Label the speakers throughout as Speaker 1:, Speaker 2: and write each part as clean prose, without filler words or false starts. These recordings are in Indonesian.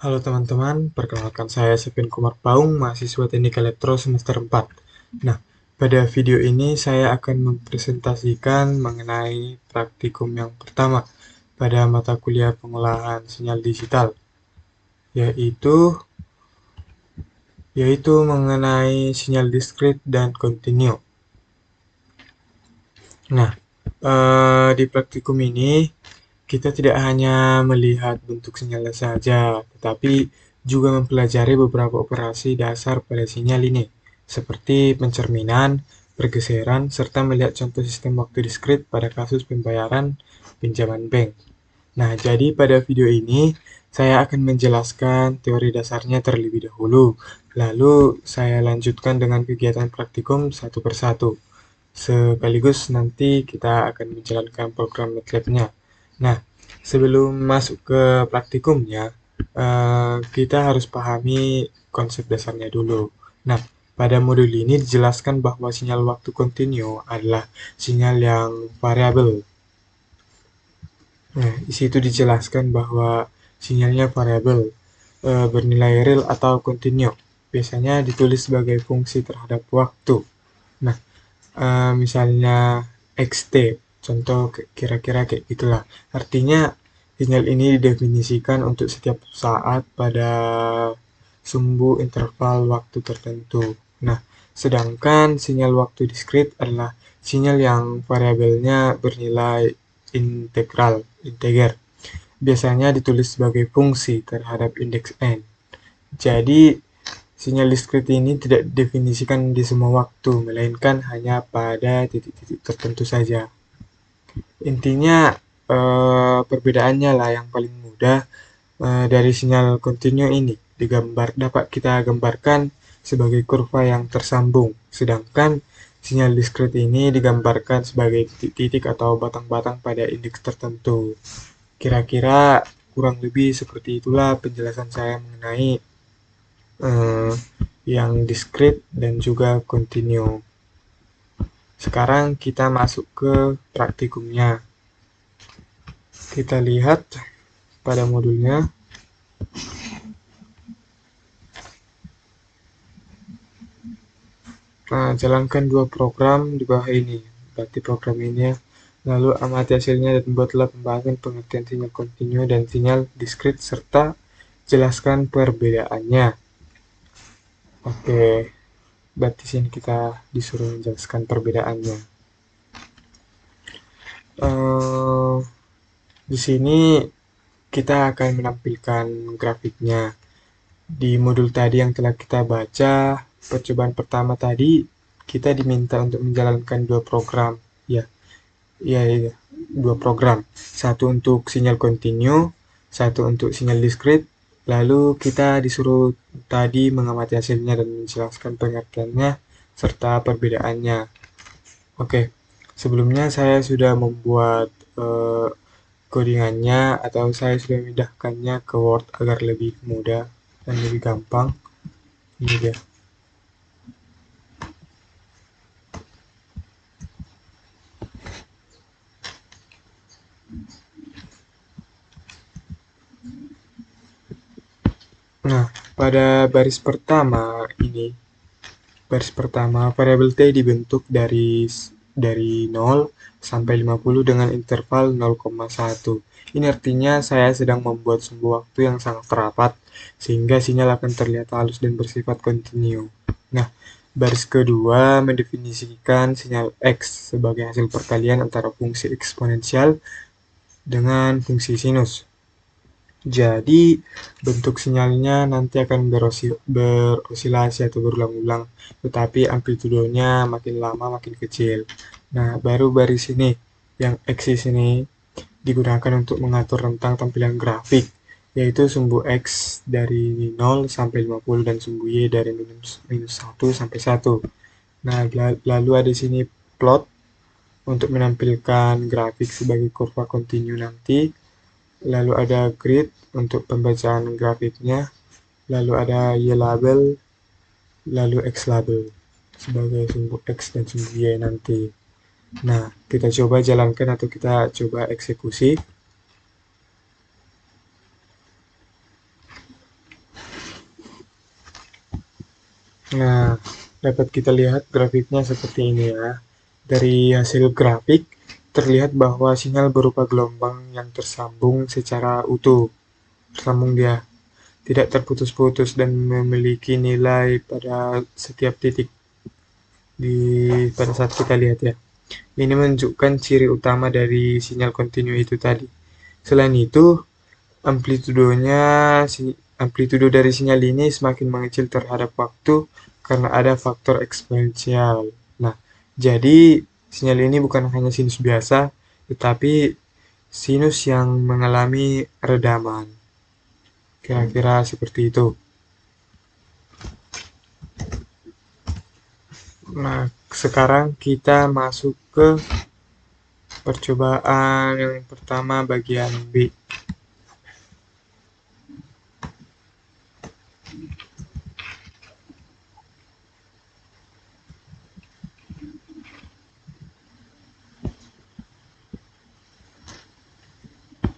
Speaker 1: Halo teman-teman, perkenalkan saya Sepin Kumar Paung, mahasiswa Teknik Elektro semester 4. Nah, pada video ini saya akan mempresentasikan mengenai praktikum yang pertama pada mata kuliah pengolahan sinyal digital, yaitu yaitu mengenai sinyal diskrit dan kontinu. Nah, di praktikum ini kita tidak hanya melihat bentuk sinyalnya saja, tetapi juga mempelajari beberapa operasi dasar pada sinyal ini, seperti pencerminan, pergeseran, serta melihat contoh sistem waktu diskrit pada kasus pembayaran pinjaman bank. Nah, jadi pada video ini saya akan menjelaskan teori dasarnya terlebih dahulu, lalu saya lanjutkan dengan kegiatan praktikum satu persatu. Sekaligus nanti kita akan menjalankan program MATLAB-nya. Nah, sebelum masuk ke praktikumnya, kita harus pahami konsep dasarnya dulu. Nah, pada modul ini dijelaskan bahwa sinyal waktu kontinu adalah sinyal yang variabel. Nah, di situ dijelaskan bahwa sinyalnya variabel, bernilai real atau kontinu. Biasanya ditulis sebagai fungsi terhadap waktu. Nah, misalnya XT, contoh kira-kira kayak gitulah. Artinya sinyal ini didefinisikan untuk setiap saat pada sumbu interval waktu tertentu. Nah, sedangkan sinyal waktu diskrit adalah sinyal yang variabelnya bernilai integer. Biasanya ditulis sebagai fungsi terhadap indeks n. Jadi, sinyal diskrit ini tidak didefinisikan di semua waktu, melainkan hanya pada titik-titik tertentu saja. Intinya, perbedaannya lah yang paling mudah dari sinyal kontinu ini dapat kita gambarkan sebagai kurva yang tersambung, sedangkan sinyal diskrit ini digambarkan sebagai titik-titik atau batang-batang pada indeks tertentu. Kira-kira kurang lebih seperti itulah penjelasan saya mengenai eh, yang diskrit dan juga kontinu. Sekarang kita masuk ke praktikumnya. Kita lihat pada modulnya. Nah, jalankan dua program di bawah ini. Berarti program ini ya. Lalu amati hasilnya dan buatlah pembahasan pengertian sinyal kontinu dan sinyal diskrit serta jelaskan perbedaannya. Oke, berarti sini kita disuruh menjelaskan perbedaannya. Eh, di sini kita akan menampilkan grafiknya. Di modul tadi yang telah kita baca, percobaan pertama tadi kita diminta untuk menjalankan dua program. Ya, iya, dua program. Satu untuk sinyal kontinu, satu untuk sinyal diskrit. Lalu kita disuruh tadi mengamati hasilnya dan menjelaskan pengertiannya serta perbedaannya. Oke, sebelumnya saya sudah membuat codingannya atau saya sudah memindahkannya ke Word agar lebih mudah dan lebih gampang. Ini dia. Nah, pada baris pertama variabel T dibentuk dari 0 sampai 50 dengan interval 0,1. Ini artinya saya sedang membuat sebuah waktu yang sangat rapat sehingga sinyal akan terlihat halus dan bersifat kontinu. Nah, baris kedua mendefinisikan sinyal X sebagai hasil perkalian antara fungsi eksponensial dengan fungsi sinus. Jadi, bentuk sinyalnya nanti akan berosilasi atau berulang-ulang, tetapi amplitudenya makin lama makin kecil. Nah, baru baris ini, yang eksis ini, digunakan untuk mengatur rentang tampilan grafik, yaitu sumbu X dari 0 sampai 50 dan sumbu Y dari minus 1 sampai 1. Nah, lalu ada di sini plot untuk menampilkan grafik sebagai kurva kontinu nanti. Lalu ada grid untuk pembacaan grafiknya, lalu ada Y label, lalu X label sebagai sumbu X dan sumbu Y nanti. Nah, kita coba jalankan atau kita coba eksekusi. Nah, dapat kita lihat grafiknya seperti ini ya. Dari hasil grafik, terlihat bahwa sinyal berupa gelombang yang tersambung secara utuh. Tersambung dia, tidak terputus-putus dan memiliki nilai pada setiap titik di pada saat kita lihat ya. Ini menunjukkan ciri utama dari sinyal kontinu itu tadi. Selain itu, amplitudonya amplitudo dari sinyal ini semakin mengecil terhadap waktu karena ada faktor eksponensial. Nah, jadi sinyal ini bukan hanya sinus biasa, tetapi sinus yang mengalami redaman. Kira-kira seperti itu. Nah, sekarang kita masuk ke percobaan yang pertama bagian B.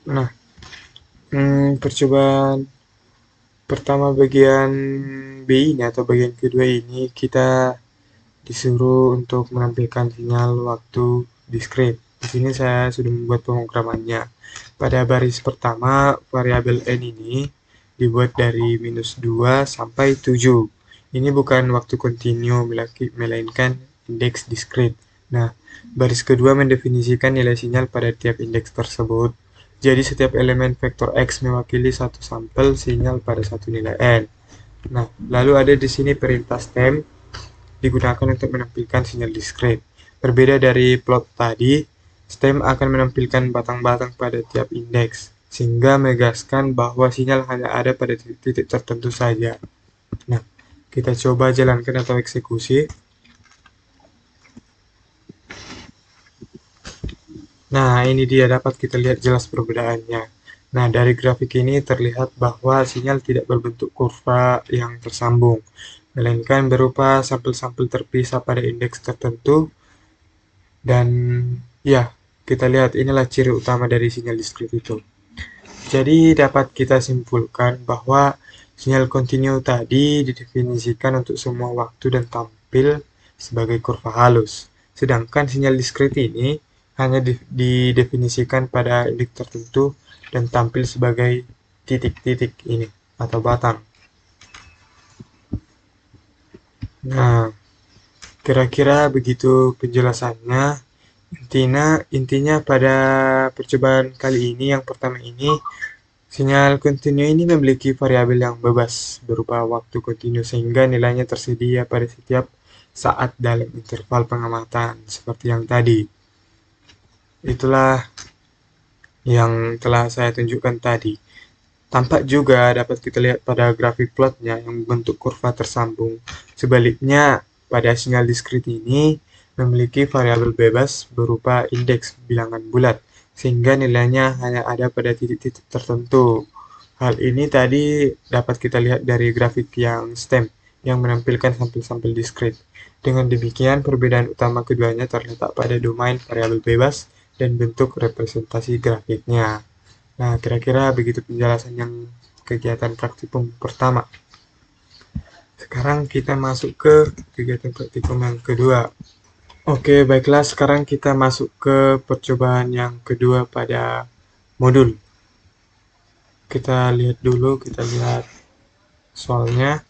Speaker 1: Nah, percobaan pertama bagian B ini atau bagian kedua ini kita disuruh untuk menampilkan sinyal waktu diskrit. Di sini saya sudah membuat pemrogramannya. Pada baris pertama, variabel n ini dibuat dari -2 sampai 7. Ini bukan waktu kontinu, melainkan indeks diskrit. Nah, baris kedua mendefinisikan nilai sinyal pada tiap indeks tersebut. Jadi setiap elemen vektor X mewakili satu sampel sinyal pada satu nilai n. Nah, lalu ada di sini perintah stem digunakan untuk menampilkan sinyal diskrit. Berbeda dari plot tadi, stem akan menampilkan batang-batang pada tiap indeks, sehingga menegaskan bahwa sinyal hanya ada pada titik tertentu saja. Nah, kita coba jalankan atau eksekusi. Nah, ini dia dapat kita lihat jelas perbedaannya. Nah, dari grafik ini terlihat bahwa sinyal tidak berbentuk kurva yang tersambung, melainkan berupa sampel-sampel terpisah pada indeks tertentu. Dan ya, kita lihat inilah ciri utama dari sinyal diskrit itu. Jadi dapat kita simpulkan bahwa sinyal kontinu tadi didefinisikan untuk semua waktu dan tampil sebagai kurva halus. Sedangkan sinyal diskrit ini hanya didefinisikan pada indeks tertentu dan tampil sebagai titik-titik ini atau batang. Nah, kira-kira begitu penjelasannya. Intinya pada percobaan kali ini, yang pertama ini, sinyal kontinu ini memiliki variabel yang bebas berupa waktu kontinu sehingga nilainya tersedia pada setiap saat dalam interval pengamatan seperti yang tadi. Itulah yang telah saya tunjukkan tadi. Tampak juga dapat kita lihat pada grafik plotnya yang membentuk kurva tersambung. Sebaliknya, pada sinyal diskrit ini memiliki variabel bebas berupa indeks bilangan bulat, sehingga nilainya hanya ada pada titik-titik tertentu. Hal ini tadi dapat kita lihat dari grafik yang stem, yang menampilkan sampel-sampel diskrit. Dengan demikian, perbedaan utama keduanya terletak pada domain variabel bebas dan bentuk representasi grafiknya. Nah, kira-kira begitu penjelasan yang kegiatan praktikum pertama. Sekarang kita masuk ke kegiatan praktikum yang kedua. Oke, baiklah, sekarang kita masuk ke percobaan yang kedua pada modul. Kita lihat dulu, kita lihat soalnya.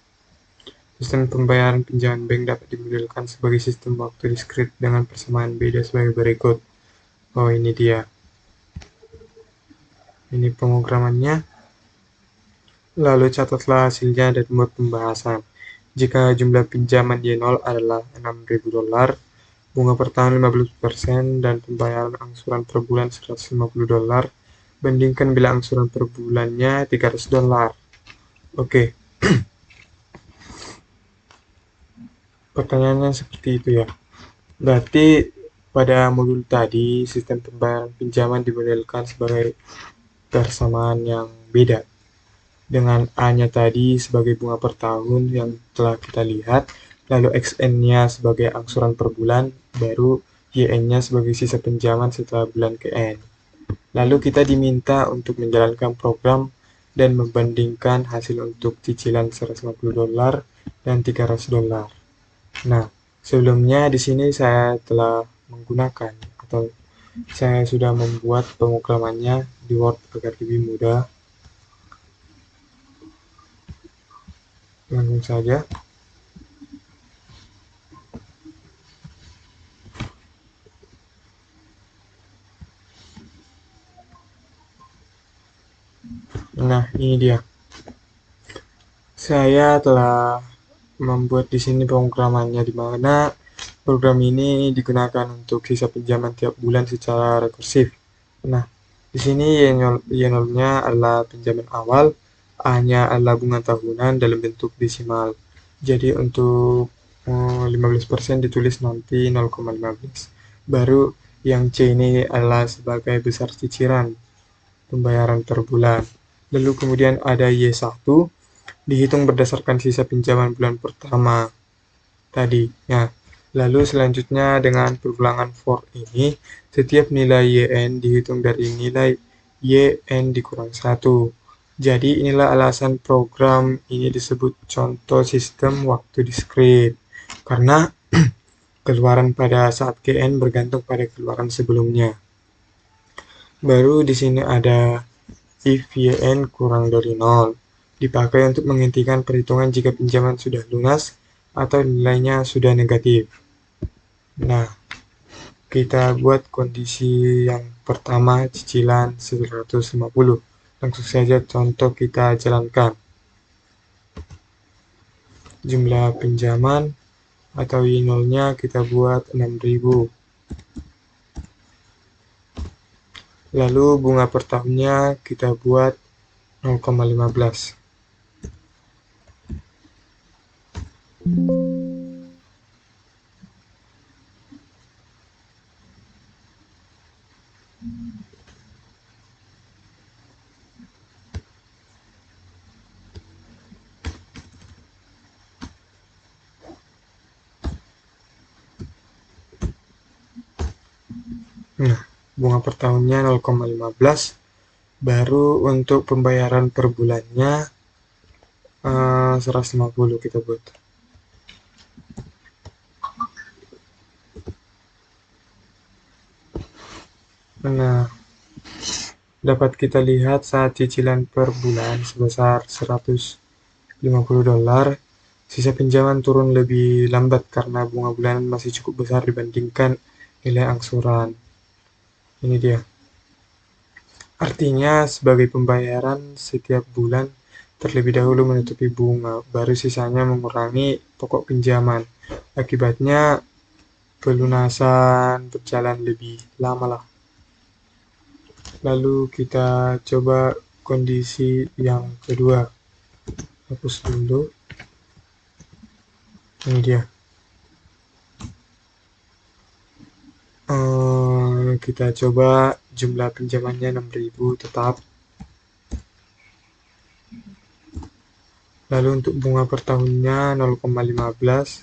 Speaker 1: Sistem pembayaran pinjaman bank dapat dimodelkan sebagai sistem waktu diskrit dengan persamaan beda sebagai berikut. Oh, ini dia. Ini pemrogramannya. Lalu catatlah hasilnya dan buat pembahasan. Jika jumlah pinjaman Y0 adalah $6.000, bunga per tahun 15%, dan pembayaran angsuran per bulan $150, bandingkan bila angsuran per bulannya $300. Oke, pertanyaannya seperti itu ya. Berarti pada modul tadi, sistem pembayaran pinjaman dimodelkan sebagai persamaan yang beda. Dengan A-nya tadi sebagai bunga per tahun yang telah kita lihat, lalu XN-nya sebagai angsuran per bulan, baru YN-nya sebagai sisa pinjaman setelah bulan ke N. Lalu kita diminta untuk menjalankan program dan membandingkan hasil untuk cicilan $150 dan $300. Nah, sebelumnya di sini saya telah menggunakan atau saya sudah membuat pemrogramannya di Word agar lebih mudah. Langsung saja. Nah, ini dia. Saya telah membuat di sini pemrogramannya, di mana program ini digunakan untuk sisa pinjaman tiap bulan secara rekursif. Nah, di sini Y0-nya adalah pinjaman awal, A-nya adalah bunga tahunan dalam bentuk desimal. Jadi untuk 15% ditulis nanti 0,15. Baru yang C ini adalah sebagai besar cicilan pembayaran per bulan. Lalu kemudian ada Y1, dihitung berdasarkan sisa pinjaman bulan pertama tadi. Nah, lalu selanjutnya dengan perulangan for ini, setiap nilai YN dihitung dari nilai YN dikurang 1. Jadi inilah alasan program ini disebut contoh sistem waktu diskrit. Karena keluaran pada saat GN bergantung pada keluaran sebelumnya. Baru di sini ada if YN kurang dari 0. Dipakai untuk menghentikan perhitungan jika pinjaman sudah lunas atau nilainya sudah negatif. Nah, kita buat kondisi yang pertama cicilan 150. Langsung saja contoh kita jalankan. Jumlah pinjaman atau Y0-nya kita buat 6.000. Lalu bunga per tahunnya kita buat 0,15. Nah, bunga per tahunnya 0,15. Baru untuk pembayaran per bulannya 150 kita buat. Nah, dapat kita lihat saat cicilan per bulan sebesar $150, sisa pinjaman turun lebih lambat karena bunga bulanan masih cukup besar dibandingkan nilai angsuran. Ini dia. Artinya sebagai pembayaran setiap bulan terlebih dahulu menutupi bunga, baru sisanya mengurangi pokok pinjaman. Akibatnya pelunasan berjalan lebih lama lah. Lalu kita coba kondisi yang kedua. Hapus dulu. Ini dia. Kita coba jumlah pinjamannya 6.000 tetap. Lalu untuk bunga per tahunnya 0,15.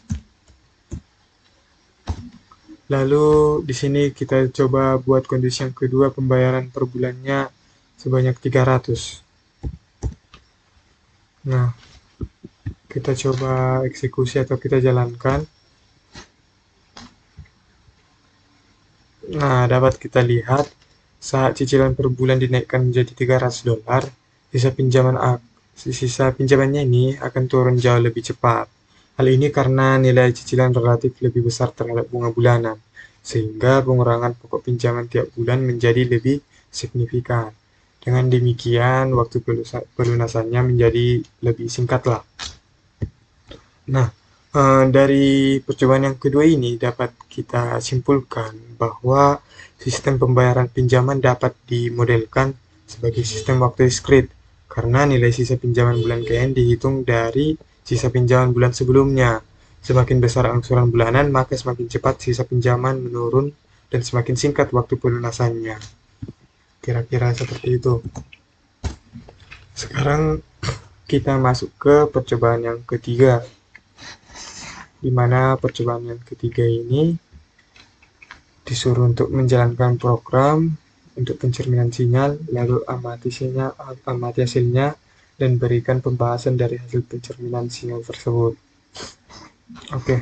Speaker 1: Lalu di sini kita coba buat kondisi yang kedua, pembayaran per bulannya sebanyak 300. Nah, kita coba eksekusi atau kita jalankan. Nah, dapat kita lihat saat cicilan per bulan dinaikkan menjadi $300, sisa pinjamannya ini akan turun jauh lebih cepat. Hal ini karena nilai cicilan relatif lebih besar terhadap bunga bulanan, sehingga pengurangan pokok pinjaman tiap bulan menjadi lebih signifikan. Dengan demikian, waktu pelunasannya menjadi lebih singkat lah. Nah, dari percobaan yang kedua ini dapat kita simpulkan bahwa sistem pembayaran pinjaman dapat dimodelkan sebagai sistem waktu diskrit karena nilai sisa pinjaman bulan KN dihitung dari sisa pinjaman bulan sebelumnya. Semakin besar angsuran bulanan, maka semakin cepat sisa pinjaman menurun dan semakin singkat waktu pelunasannya. Kira-kira seperti itu. Sekarang kita masuk ke percobaan yang ketiga, di mana percobaan yang ketiga ini disuruh untuk menjalankan program untuk pencerminan sinyal, lalu amati hasilnya, dan berikan pembahasan dari hasil pencerminan sinyal tersebut. Oke,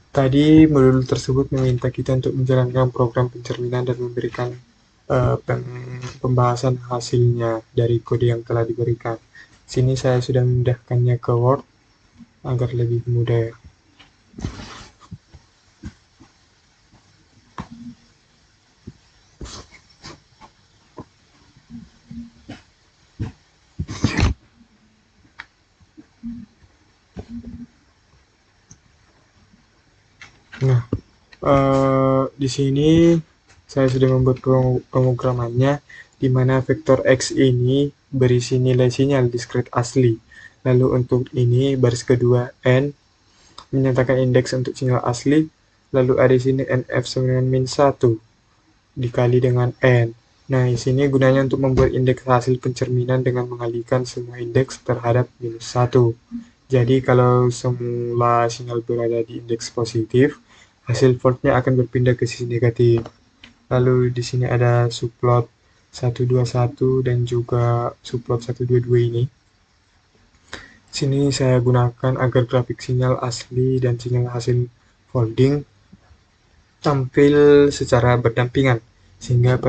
Speaker 1: tadi modul tersebut meminta kita untuk menjalankan program pencerminan dan memberikan pembahasan hasilnya dari kode yang telah diberikan. Sini saya sudah memindahkannya ke Word agar lebih mudah ya. Nah, di sini saya sudah membuat pemrogramannya di mana vektor X ini berisi nilai sinyal diskrit asli. Lalu untuk ini baris kedua N menyatakan indeks untuk sinyal asli, lalu ada di sini NF sama dengan min 1 dikali dengan N. Nah, di sini gunanya untuk membuat indeks hasil pencerminan dengan mengalihkan semua indeks terhadap minus 1. Jadi, kalau semula sinyal berada di indeks positif, hasil voltnya akan berpindah ke sisi negatif. Lalu di sini ada subplot 121 dan juga subplot 122 ini. Sini saya gunakan agar grafik sinyal asli dan sinyal hasil folding tampil secara berdampingan, sehingga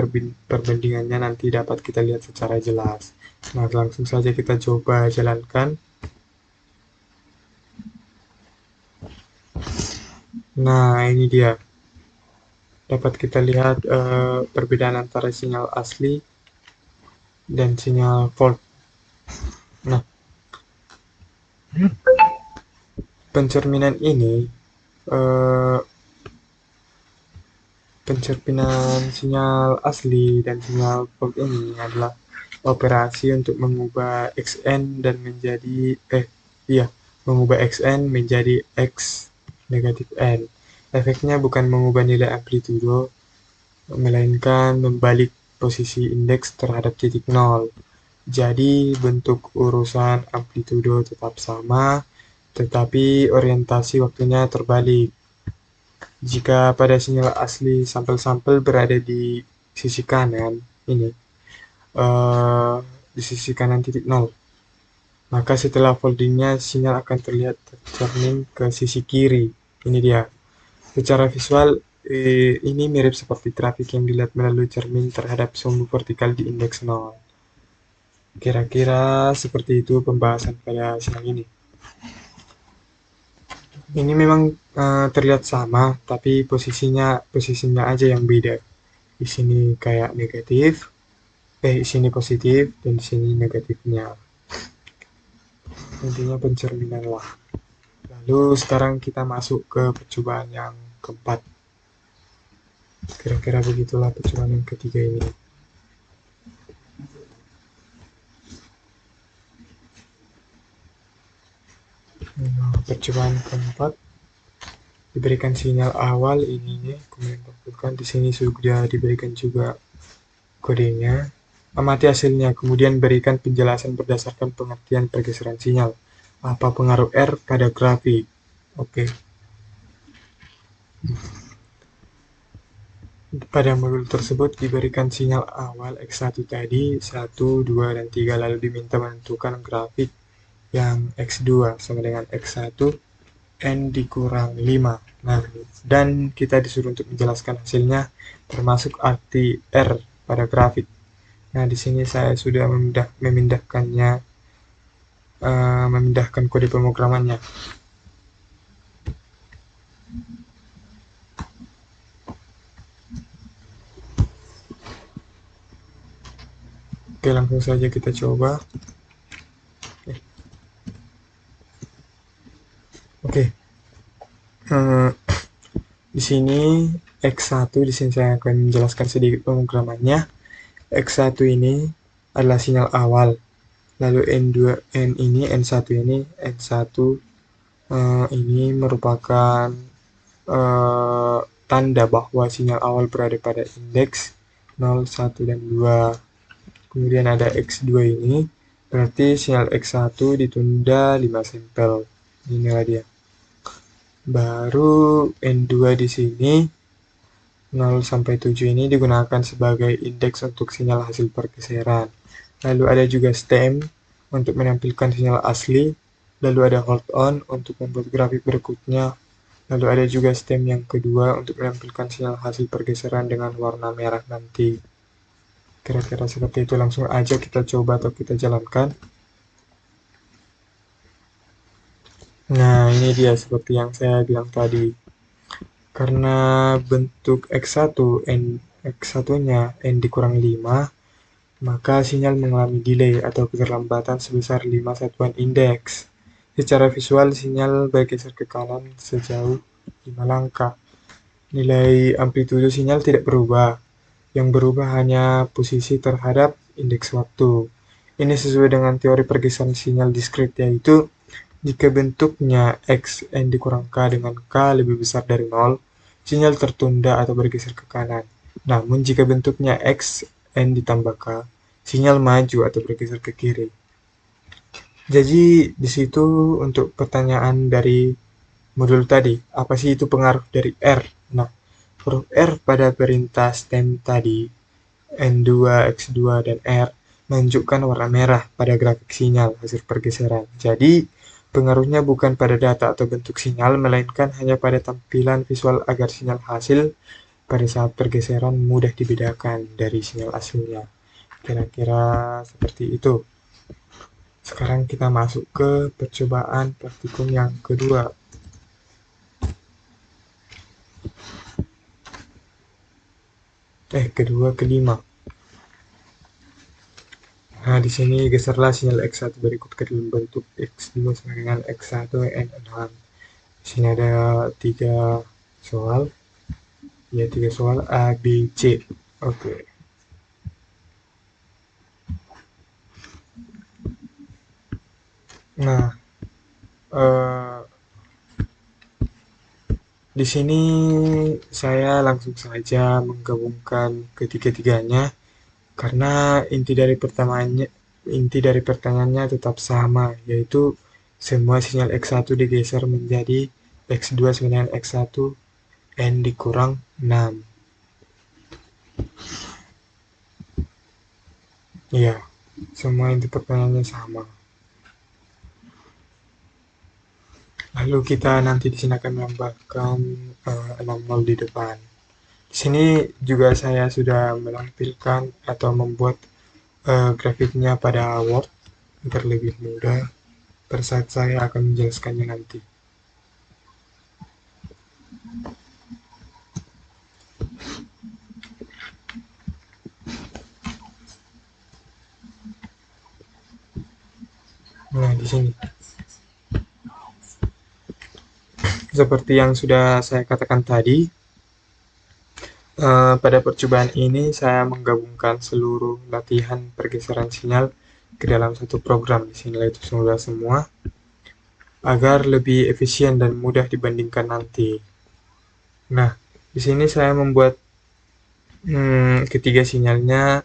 Speaker 1: perbandingannya nanti dapat kita lihat secara jelas. Nah, langsung saja kita coba jalankan. Nah, ini dia. Dapat kita lihat perbedaan antara sinyal asli dan sinyal fold. Nah, pencerminan ini eh, pencerminan sinyal asli dan sinyal fold ini adalah operasi untuk mengubah XN dan menjadi mengubah XN menjadi X negatif N. Efeknya bukan mengubah nilai amplitudo, melainkan membalik posisi indeks terhadap titik nol. Jadi bentuk urusan amplitudo tetap sama, tetapi orientasi waktunya terbalik. Jika pada sinyal asli sampel-sampel berada di sisi kanan, ini di sisi kanan titik nol, maka setelah foldingnya sinyal akan terlihat tercermin ke sisi kiri. Ini dia. Secara visual ini mirip seperti trafik yang dilihat melalui cermin terhadap sumbu vertikal di indeks nol. Kira-kira seperti itu pembahasan pada siang ini. Ini memang terlihat sama, tapi posisinya aja yang beda. Di sini kayak negatif, di sini positif, dan di sini negatifnya. Intinya pencerminan lah. Lalu sekarang kita masuk ke percobaan yang keempat. Kira-kira begitulah percobaan yang ketiga ini. Nah, percobaan keempat diberikan sinyal awal ini, kemudian tentukan di sini sudah diberikan juga kodenya. Amati hasilnya, kemudian berikan penjelasan berdasarkan pengertian pergeseran sinyal. Apa pengaruh R pada grafik? Oke. Pada modul tersebut diberikan sinyal awal X1 tadi, 1, 2, dan 3, lalu diminta menentukan grafik yang X2 sama dengan X1, N dikurang 5. Nah, dan kita disuruh untuk menjelaskan hasilnya, termasuk arti R pada grafik. Nah, di sini saya sudah memindahkan kode pemrogramannya. Oke, langsung saja kita coba. Oke. Di sini X1, di sini saya akan menjelaskan sedikit pemrogramannya. X1 ini adalah sinyal awal. Lalu N1 ini ini merupakan tanda bahwa sinyal awal berada pada indeks 0, 1, dan 2. Kemudian ada X2 ini, berarti sinyal X1 ditunda 5 sampel. Inilah dia. Baru N2 di sini 0 sampai 7 ini digunakan sebagai indeks untuk sinyal hasil pergeseran. Lalu ada juga stem untuk menampilkan sinyal asli, lalu ada hold on untuk membuat grafik berikutnya, lalu ada juga stem yang kedua untuk menampilkan sinyal hasil pergeseran dengan warna merah nanti. Kira-kira seperti itu, langsung aja kita coba atau kita jalankan. Nah, ini dia seperti yang saya bilang tadi. Karena bentuk X1, X1-nya N dikurang 5, maka sinyal mengalami delay atau keterlambatan sebesar 5 satuan indeks. Secara visual, sinyal bergeser ke kanan sejauh 5 langkah. Nilai amplitudo sinyal tidak berubah. Yang berubah hanya posisi terhadap indeks waktu. Ini sesuai dengan teori pergeseran sinyal diskrit, yaitu jika bentuknya X N dikurang K dengan K lebih besar dari 0, sinyal tertunda atau bergeser ke kanan. Namun jika bentuknya X N ditambah K, sinyal maju atau bergeser ke kiri. Jadi di situ untuk pertanyaan dari modul tadi, apa sih itu pengaruh dari R? Nah, huruf R pada perintah stem tadi, N2, X2, dan R, menunjukkan warna merah pada grafik sinyal hasil pergeseran. Jadi, pengaruhnya bukan pada data atau bentuk sinyal, melainkan hanya pada tampilan visual agar sinyal hasil pada saat pergeseran mudah dibedakan dari sinyal aslinya. Kira-kira seperti itu. Sekarang kita masuk ke percobaan praktikum yang kedua. Kelima. Nah, di sini geserlah sinyal X1 berikut ke dalam bentuk X2 sama dengan X1 N6. Di sini ada 3 soal. Ya, 3 soal A, B, C. Oke. Nah, eh, di sini saya langsung saja menggabungkan ketiga-tiganya karena inti dari pertanyaannya tetap sama, yaitu semua sinyal X1 digeser menjadi X2 sama dengan X1 N dikurang 6. Iya, semua inti pertanyaannya sama. Lalu kita nanti di sini akan menambahkan 60 di depan. Di sini juga saya sudah menampilkan atau membuat grafiknya pada Word agar lebih mudah pada saat saya akan menjelaskannya nanti. Nah, di sini seperti yang sudah saya katakan tadi, pada percobaan ini saya menggabungkan seluruh latihan pergeseran sinyal ke dalam satu program. Di sini itu sudah semua agar lebih efisien dan mudah dibandingkan nanti. Nah, di sini saya membuat ketiga sinyalnya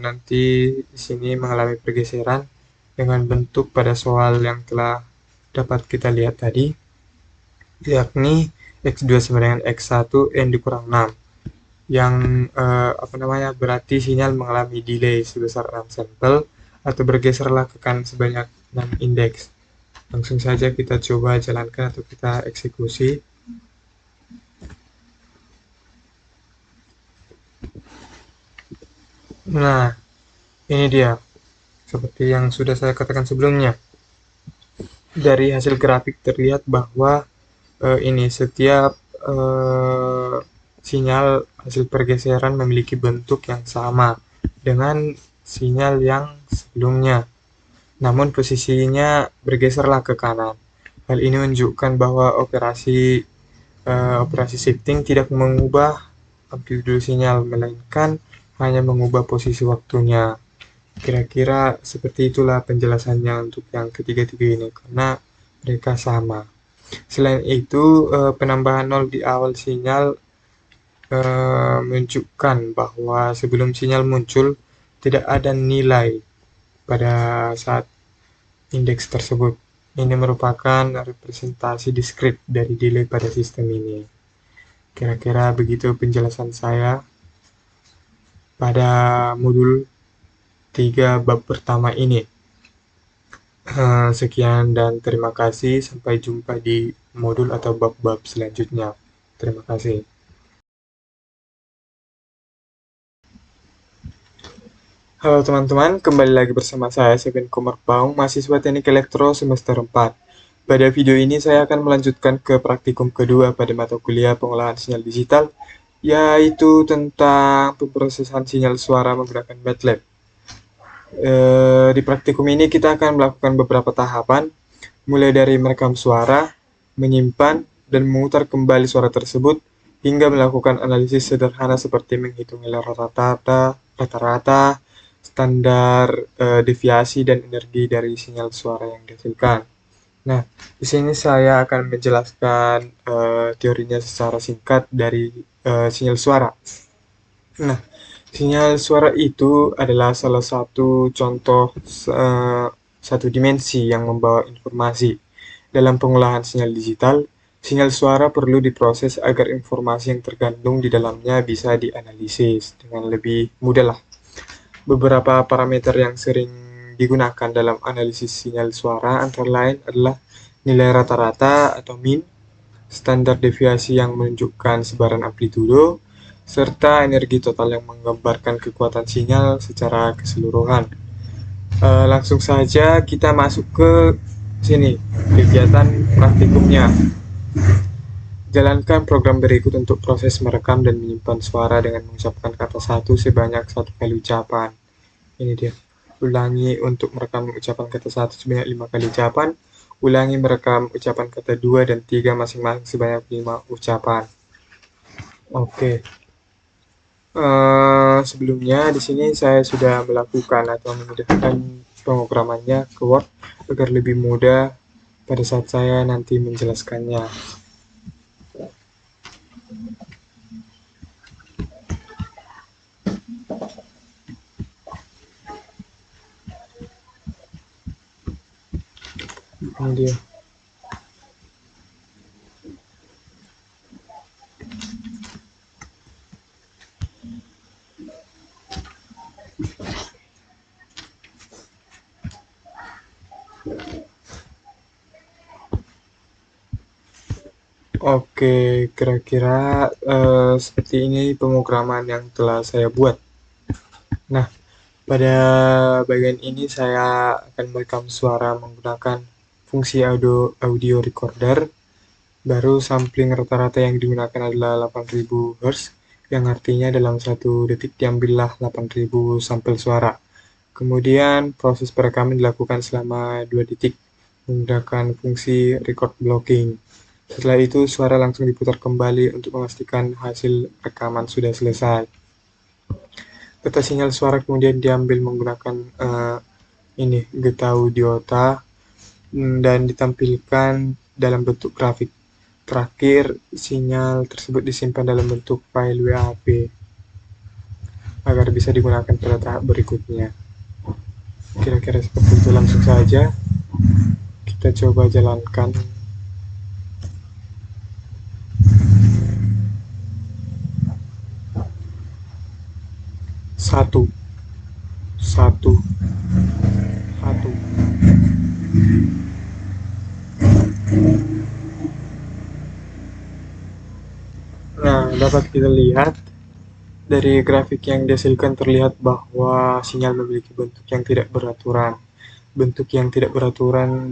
Speaker 1: nanti di sini mengalami pergeseran dengan bentuk pada soal yang telah dapat kita lihat tadi, yakni X2 sama dengan X1 N dikurang 6, yang berarti sinyal mengalami delay sebesar 6 sampel atau bergeserlah ke kanan sebanyak 6 indeks. Langsung saja kita coba jalankan atau kita eksekusi. Nah, ini dia. Seperti yang sudah saya katakan sebelumnya. Dari hasil grafik terlihat bahwa ini setiap sinyal hasil pergeseran memiliki bentuk yang sama dengan sinyal yang sebelumnya. Namun posisinya bergeserlah ke kanan. Hal ini menunjukkan bahwa operasi shifting tidak mengubah amplitude sinyal, melainkan hanya mengubah posisi waktunya. Kira-kira seperti itulah penjelasannya untuk yang ketiga-tiga ini, karena mereka sama. Selain itu, penambahan 0 di awal sinyal menunjukkan bahwa sebelum sinyal muncul, tidak ada nilai pada saat indeks tersebut. Ini merupakan representasi diskrit dari delay pada sistem ini. Kira-kira begitu penjelasan saya pada modul 3 bab pertama ini. Sekian dan terima kasih. Sampai jumpa di modul atau bab-bab selanjutnya. Terima kasih. Halo teman-teman, kembali lagi bersama saya, Seven Komarbaung, mahasiswa Teknik Elektro semester 4. Pada video ini saya akan melanjutkan ke praktikum kedua pada mata kuliah pengolahan sinyal digital, yaitu tentang pemrosesan sinyal suara menggunakan MATLAB. Di praktikum ini kita akan melakukan beberapa tahapan, mulai dari merekam suara, menyimpan, dan memutar kembali suara tersebut, hingga melakukan analisis sederhana seperti menghitung nilai rata-rata, standar deviasi, dan energi dari sinyal suara yang dihasilkan. Nah, di sini saya akan menjelaskan teorinya secara singkat dari sinyal suara. Nah, sinyal suara itu adalah salah satu contoh satu dimensi yang membawa informasi. Dalam pengolahan sinyal digital, sinyal suara perlu diproses agar informasi yang terkandung di dalamnya bisa dianalisis dengan lebih mudah lah. Beberapa parameter yang sering digunakan dalam analisis sinyal suara antara lain adalah nilai rata-rata atau min, standar deviasi yang menunjukkan sebaran amplitudo, serta energi total yang menggambarkan kekuatan sinyal secara keseluruhan. Langsung saja kita masuk ke sini, kegiatan praktikumnya. Jalankan program berikut untuk proses merekam dan menyimpan suara dengan mengucapkan kata satu sebanyak 1 kali ucapan. Ini dia. Ulangi untuk merekam ucapan kata satu sebanyak 5 kali ucapan. Ulangi merekam ucapan kata 2 dan 3 masing-masing sebanyak 5 ucapan. Oke. Sebelumnya di sini saya sudah melakukan atau memindahkan pemrogramannya ke Word agar lebih mudah pada saat saya nanti menjelaskannya. Ini dia. Oke, kira-kira seperti ini pemrograman yang telah saya buat. Nah, pada bagian ini saya akan merekam suara menggunakan fungsi audio recorder. Baru sampling rata-rata yang digunakan adalah 8000 Hz, yang artinya dalam 1 detik diambillah 8000 sampel suara. Kemudian proses perekaman dilakukan selama 2 detik menggunakan fungsi record blocking. Setelah itu suara langsung diputar kembali untuk memastikan hasil rekaman sudah selesai. Data sinyal suara kemudian diambil menggunakan ini Geta Audiota dan ditampilkan dalam bentuk grafik. Terakhir, sinyal tersebut disimpan dalam bentuk file WAV agar bisa digunakan pada tahap berikutnya. Kira-kira seperti itu. Langsung saja kita coba jalankan. Satu. Nah, dapat kita lihat dari grafik yang dihasilkan terlihat bahwa sinyal memiliki bentuk yang tidak beraturan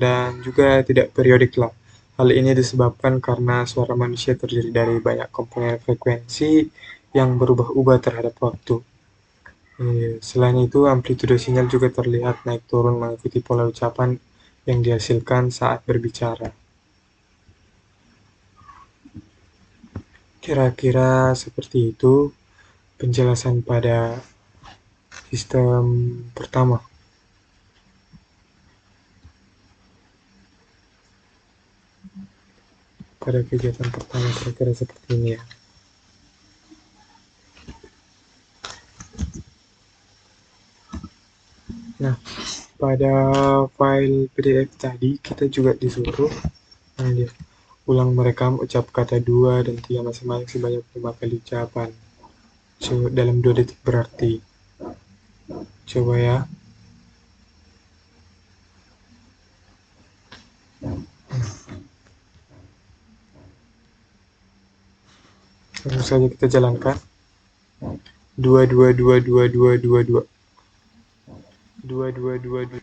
Speaker 1: dan juga tidak periodik lah. Hal ini disebabkan karena suara manusia terdiri dari banyak komponen frekuensi yang berubah-ubah terhadap waktu. Selain itu, amplitudo sinyal juga terlihat naik turun mengikuti pola ucapan yang dihasilkan saat berbicara. Kira-kira seperti itu penjelasan pada sistem pertama. Pada kegiatan pertama kira-kira seperti ini ya. Nah, pada file PDF tadi kita juga disuruh ulang merekam ucap kata 2 dan 3 masing-masing sebanyak 5 kali ucapan dalam 2 detik berarti. Coba ya. Langsung saja kita jalankan. Dua dua dua dua dua dua dua dua dua dua dua.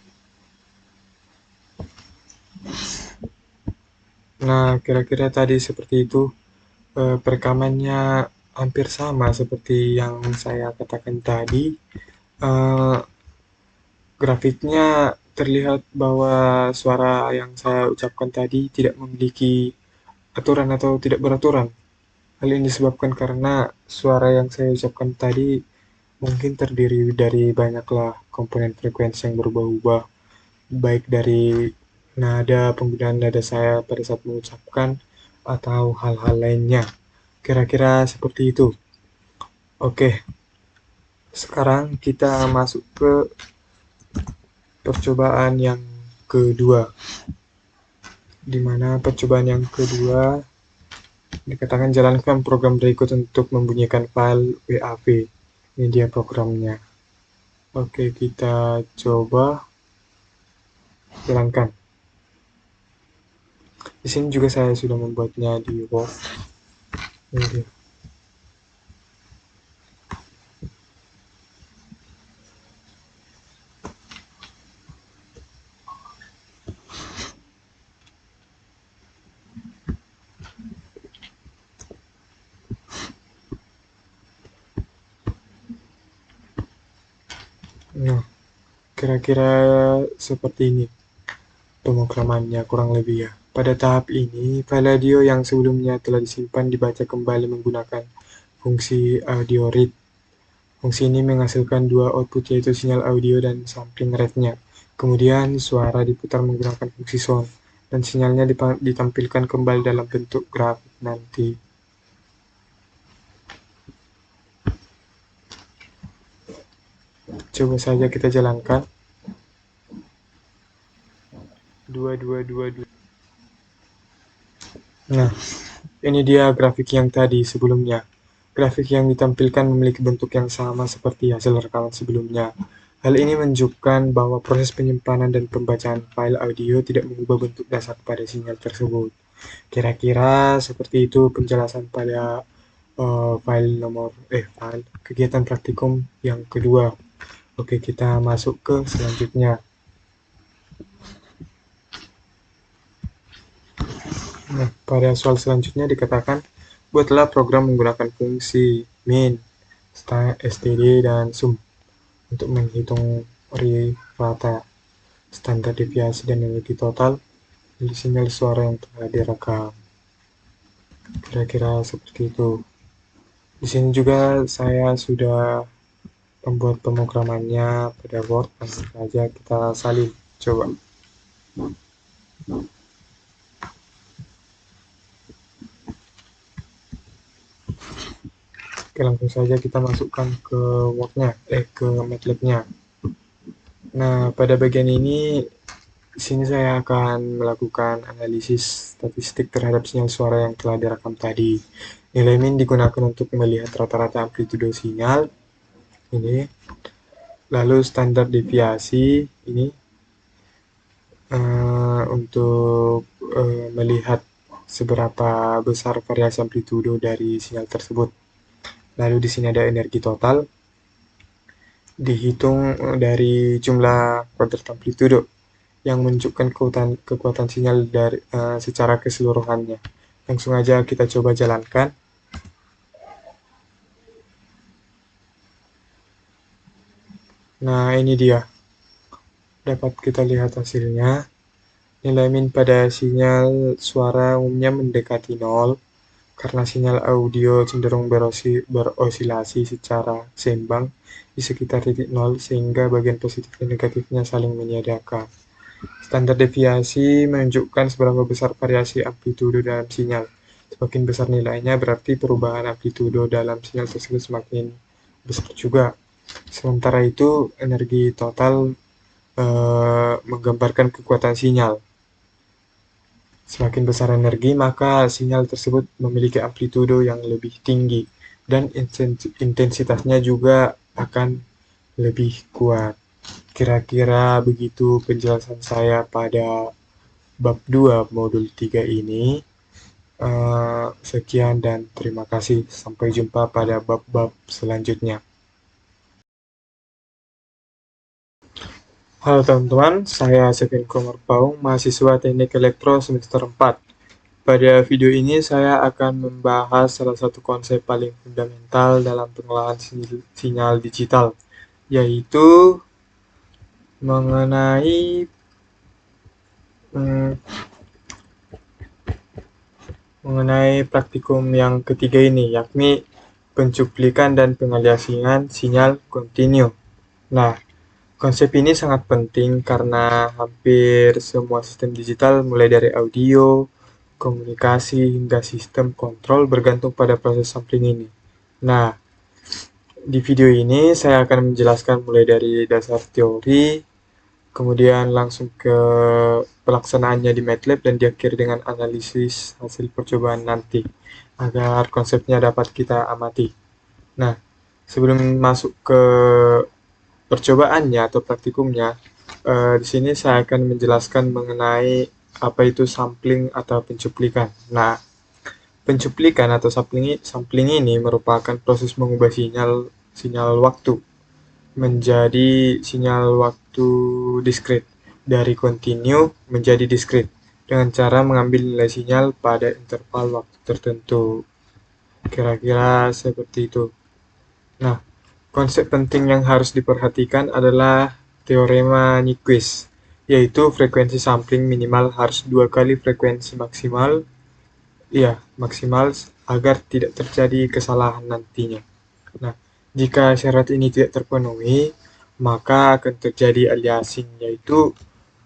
Speaker 1: Nah, kira-kira tadi seperti itu. Perekamannya hampir sama seperti yang saya katakan tadi. Eh, Grafiknya terlihat bahwa suara yang saya ucapkan tadi tidak memiliki aturan atau tidak beraturan. Hal ini disebabkan karena suara yang saya ucapkan tadi mungkin terdiri dari banyaklah komponen frekuensi yang berubah-ubah, baik dari nada, penggunaan nada saya pada saat mengucapkan, atau hal-hal lainnya. Kira-kira seperti itu. Oke, sekarang kita masuk ke percobaan yang kedua, di mana percobaan yang kedua dikatakan jalankan program berikut untuk membunyikan file WAV. Ini dia programnya. Oke, kita coba jalankan. Di sini juga saya sudah membuatnya di Word. Ini dia. Nah, kira-kira seperti ini pemrogramannya kurang lebih ya. Pada tahap ini, file audio yang sebelumnya telah disimpan dibaca kembali menggunakan fungsi audio read. Fungsi ini menghasilkan dua output yaitu sinyal audio dan sampling rate-nya. Kemudian suara diputar menggunakan fungsi sound dan sinyalnya ditampilkan kembali dalam bentuk grafik nanti. Coba saja kita jalankan. Dua dua dua dua. Nah, ini dia grafik yang tadi sebelumnya. Grafik yang ditampilkan memiliki bentuk yang sama seperti hasil rekaman sebelumnya. Hal ini menunjukkan bahwa proses penyimpanan dan pembacaan file audio tidak mengubah bentuk dasar pada sinyal tersebut. Kira-kira seperti itu penjelasan pada file kegiatan praktikum yang kedua. Oke, kita masuk ke selanjutnya. Nah, pada soal selanjutnya dikatakan, buatlah program menggunakan fungsi min, std, dan sum untuk menghitung rata, standar deviasi, dan energi total dari sinyal suara yang telah direkam. Kira-kira seperti itu. Di sini juga saya sudah membuat pemrogramannya pada Word. Langsung saja kita salin. Coba. Oke, langsung saja kita masukkan ke Word-nya, ke MATLAB-nya. Nah, pada bagian ini, di sini saya akan melakukan analisis statistik terhadap sinyal suara yang telah direkam tadi. Nilai min digunakan untuk melihat rata-rata amplitudo sinyal, ini. Lalu standar deviasi, ini. Untuk melihat seberapa besar variasi amplitudo dari sinyal tersebut. Lalu di sini ada energi total, dihitung dari jumlah kuadrat amplitudo yang menunjukkan kekuatan sinyal dari secara keseluruhannya. Langsung aja kita coba jalankan. Nah, ini dia. Dapat kita lihat hasilnya. Nilai min pada sinyal suara umumnya mendekati 0 karena sinyal audio cenderung berosilasi secara seimbang di sekitar titik 0 sehingga bagian positif dan negatifnya saling meniadakan. Standar deviasi menunjukkan seberapa besar variasi amplitudo dalam sinyal. Semakin besar nilainya berarti perubahan amplitudo dalam sinyal tersebut semakin besar juga. Sementara itu energi total menggambarkan kekuatan sinyal. Semakin besar energi, maka sinyal tersebut memiliki amplitudo yang lebih tinggi dan intensitasnya juga akan lebih kuat. Kira-kira begitu penjelasan saya pada bab 2 modul 3 ini. Sekian dan terima kasih. Sampai jumpa pada bab-bab selanjutnya. Halo teman-teman, saya Sevin Komar Paung, mahasiswa Teknik Elektro semester 4. Pada video ini saya akan membahas salah satu konsep paling fundamental dalam pengolahan sinyal digital, yaitu mengenai hmm, praktikum yang ketiga ini, yakni pencuplikan dan pengaliasan sinyal kontinu. Nah, konsep ini sangat penting karena hampir semua sistem digital, mulai dari audio, komunikasi, hingga sistem kontrol bergantung pada proses sampling ini. Nah, di video ini saya akan menjelaskan mulai dari dasar teori, kemudian langsung ke pelaksanaannya di MATLAB, dan diakhiri dengan analisis hasil percobaan nanti, agar konsepnya dapat kita amati. Nah, sebelum masuk ke percobaannya atau praktikumnya, di sini saya akan menjelaskan mengenai apa itu sampling atau pencuplikan. Nah, pencuplikan atau sampling ini merupakan proses mengubah sinyal waktu menjadi sinyal waktu diskrit, dari kontinu menjadi diskrit, dengan cara mengambil nilai sinyal pada interval waktu tertentu. Kira-kira seperti itu. Nah, konsep penting yang harus diperhatikan adalah teorema Nyquist, yaitu frekuensi sampling minimal harus 2 kali frekuensi maksimal, maksimal, agar tidak terjadi kesalahan nantinya. Nah, jika syarat ini tidak terpenuhi, maka akan terjadi aliasing, yaitu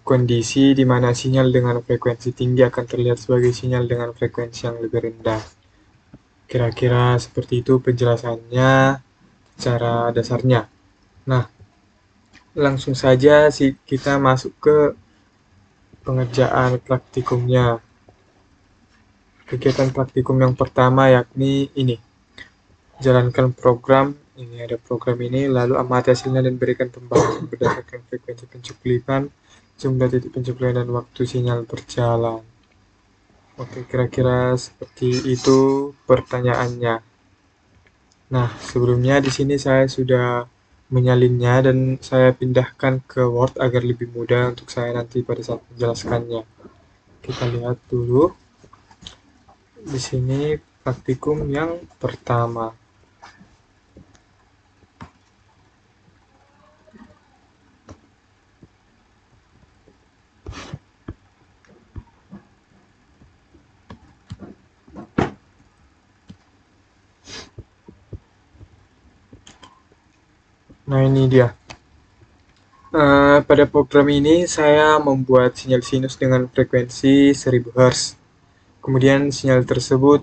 Speaker 1: kondisi di mana sinyal dengan frekuensi tinggi akan terlihat sebagai sinyal dengan frekuensi yang lebih rendah. Kira-kira seperti itu penjelasannya, cara dasarnya. Nah, langsung saja kita masuk ke pengerjaan praktikumnya. Kegiatan praktikum yang pertama yakni ini. Jalankan program, ini ada program ini, lalu amati hasilnya dan berikan pembahasan berdasarkan frekuensi pencuplikan, jumlah titik pencuplikan, dan waktu sinyal berjalan. Oke, kira-kira seperti itu pertanyaannya. Nah, sebelumnya di sini saya sudah menyalinnya dan saya pindahkan ke Word agar lebih mudah untuk saya nanti pada saat menjelaskannya. Kita lihat dulu di sini praktikum yang pertama. Nah, ini dia. Pada program ini saya membuat sinyal sinus dengan frekuensi 1000 Hz. Kemudian sinyal tersebut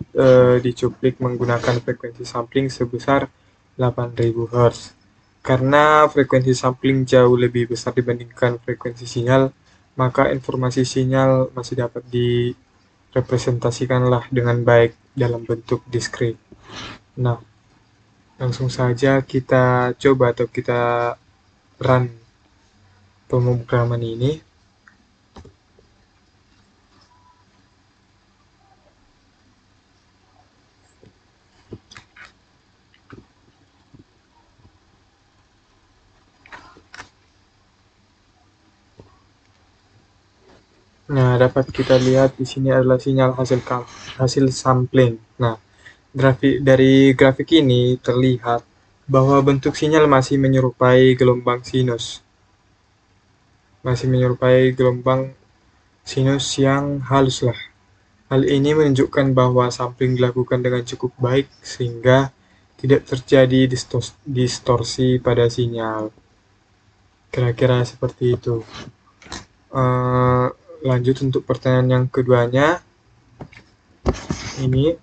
Speaker 1: dicuplik menggunakan frekuensi sampling sebesar 8000 Hz. Karena frekuensi sampling jauh lebih besar dibandingkan frekuensi sinyal, maka informasi sinyal masih dapat direpresentasikanlah dengan baik dalam bentuk diskrit. Nah, langsung saja kita coba atau kita run pemrograman ini. Nah, dapat kita lihat di sini adalah sinyal hasil sampling. Nah, dari grafik ini terlihat bahwa bentuk sinyal masih menyerupai gelombang sinus. Masih menyerupai gelombang sinus yang halus lah. Hal ini menunjukkan bahwa sampling dilakukan dengan cukup baik sehingga tidak terjadi distorsi pada sinyal. Kira-kira seperti itu. Lanjut untuk pertanyaan yang keduanya. Ini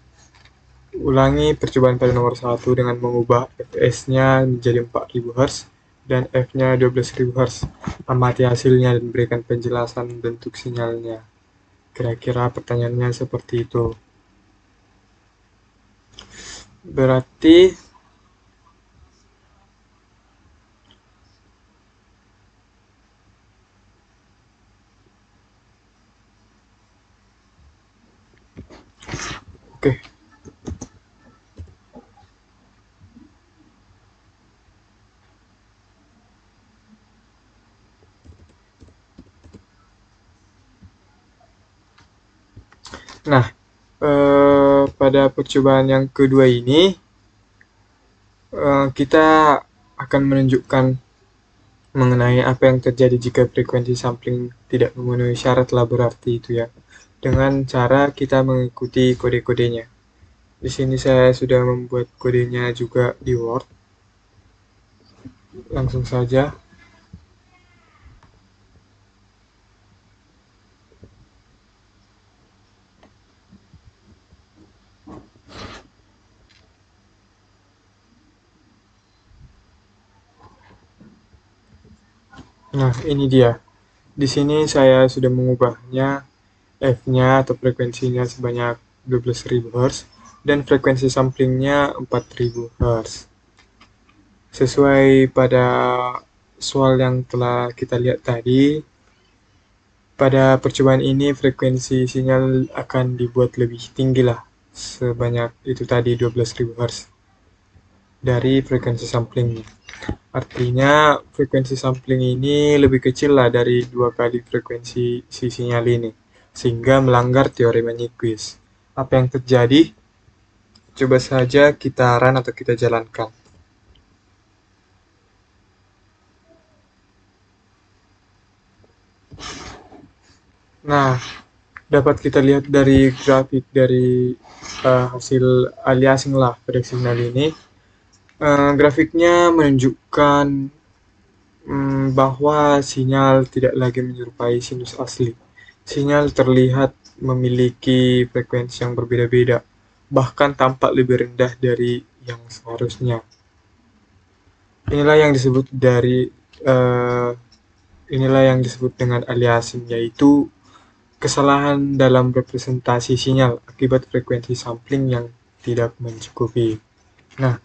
Speaker 1: ulangi percobaan pada nomor 1 dengan mengubah Fs-nya menjadi 4000 Hz dan F-nya 12000 Hz. Amati hasilnya dan berikan penjelasan bentuk sinyalnya. Kira-kira pertanyaannya seperti itu. Berarti Oke. Nah, pada percobaan yang kedua ini, kita akan menunjukkan mengenai apa yang terjadi jika frekuensi sampling tidak memenuhi syarat berarti itu ya, dengan cara kita mengikuti kode-kodenya. Di sini saya sudah membuat kodenya juga di Word. Langsung saja. Nah, ini dia. Di sini saya sudah mengubahnya F-nya atau frekuensinya sebanyak 12.000 Hz dan frekuensi samplingnya 4.000 Hz. Sesuai pada soal yang telah kita lihat tadi, pada percobaan ini frekuensi sinyal akan dibuat lebih tinggi lah, sebanyak itu tadi 12.000 Hz dari frekuensi samplingnya. Artinya frekuensi sampling ini lebih kecil lah dari 2 kali frekuensi si sinyal ini, sehingga melanggar teorema Nyquist. Apa yang terjadi? Coba saja kita run atau kita jalankan. Nah, dapat kita lihat dari grafik dari hasil aliasing lah pada sinyal ini. Grafiknya menunjukkan bahwa sinyal tidak lagi menyerupai sinus asli. Sinyal terlihat memiliki frekuensi yang berbeda-beda, bahkan tampak lebih rendah dari yang seharusnya. Inilah yang disebut dari uh, inilah yang disebut dengan aliasing, yaitu kesalahan dalam representasi sinyal akibat frekuensi sampling yang tidak mencukupi. Nah,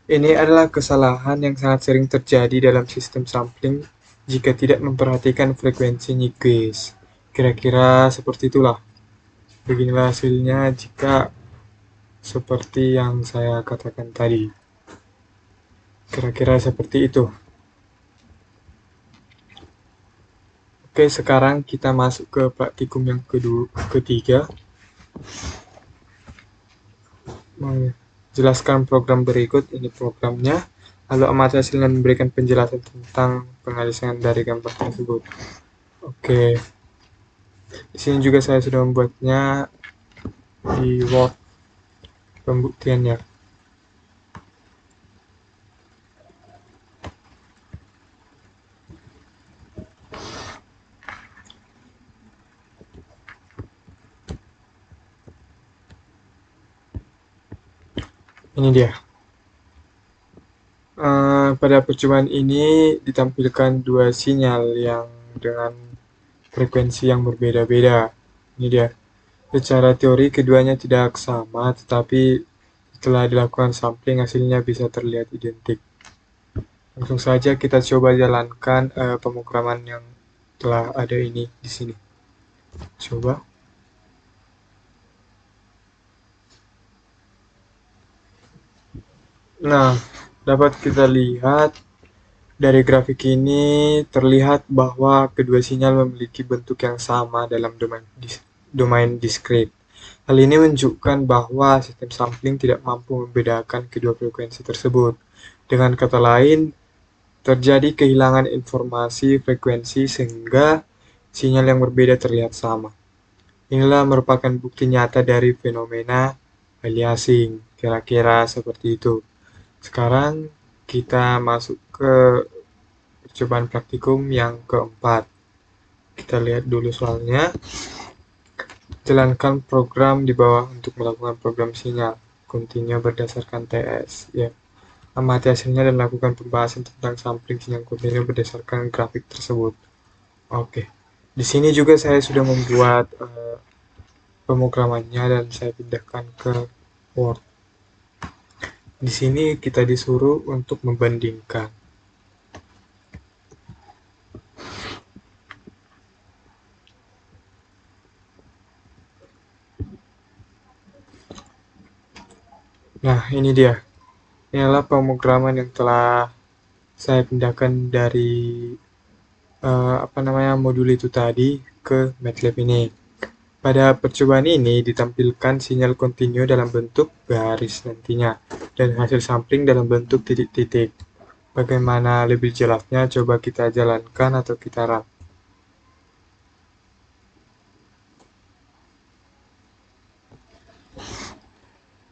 Speaker 1: ini adalah kesalahan yang sangat sering terjadi dalam sistem sampling jika tidak memperhatikan frekuensi Nyquist. Kira-kira seperti itulah. Beginilah hasilnya jika seperti yang saya katakan tadi. Kira-kira seperti itu. Oke, sekarang kita masuk ke praktikum yang ketiga. Menjelaskan program berikut, ini programnya. Lalu amati hasil dan memberikan penjelasan tentang pengalisan dari gambar tersebut. Oke, di sini juga saya sudah membuatnya di Word pembuktiannya. Ini dia. Pada percobaan ini ditampilkan dua sinyal yang dengan frekuensi yang berbeda-beda. Ini dia. Secara teori keduanya tidak sama, tetapi setelah dilakukan sampling hasilnya bisa terlihat identik. Langsung saja kita coba jalankan pemrograman yang telah ada ini di sini. Coba. Nah, dapat kita lihat dari grafik ini terlihat bahwa kedua sinyal memiliki bentuk yang sama dalam domain diskrit. Hal ini menunjukkan bahwa sistem sampling tidak mampu membedakan kedua frekuensi tersebut. Dengan kata lain, terjadi kehilangan informasi frekuensi sehingga sinyal yang berbeda terlihat sama. Inilah merupakan bukti nyata dari fenomena aliasing. Kira-kira seperti itu. Sekarang kita masuk ke percobaan praktikum yang keempat. Kita lihat dulu soalnya. Jalankan program di bawah untuk melakukan program sinyal kontinu berdasarkan TS. Ya. Amati hasilnya dan lakukan pembahasan tentang sampling sinyal kontinu berdasarkan grafik tersebut. Oke. Di sini juga saya sudah membuat pemrogramannya dan saya pindahkan ke Word. Di sini kita disuruh untuk membandingkan. ini dia. Inilah pemrograman yang telah saya pindahkan dari modul itu tadi ke MATLAB ini. Pada percobaan ini ditampilkan sinyal kontinu dalam bentuk garis nantinya dan hasil sampling dalam bentuk titik-titik. Bagaimana lebih jelasnya, coba kita jalankan atau kita run.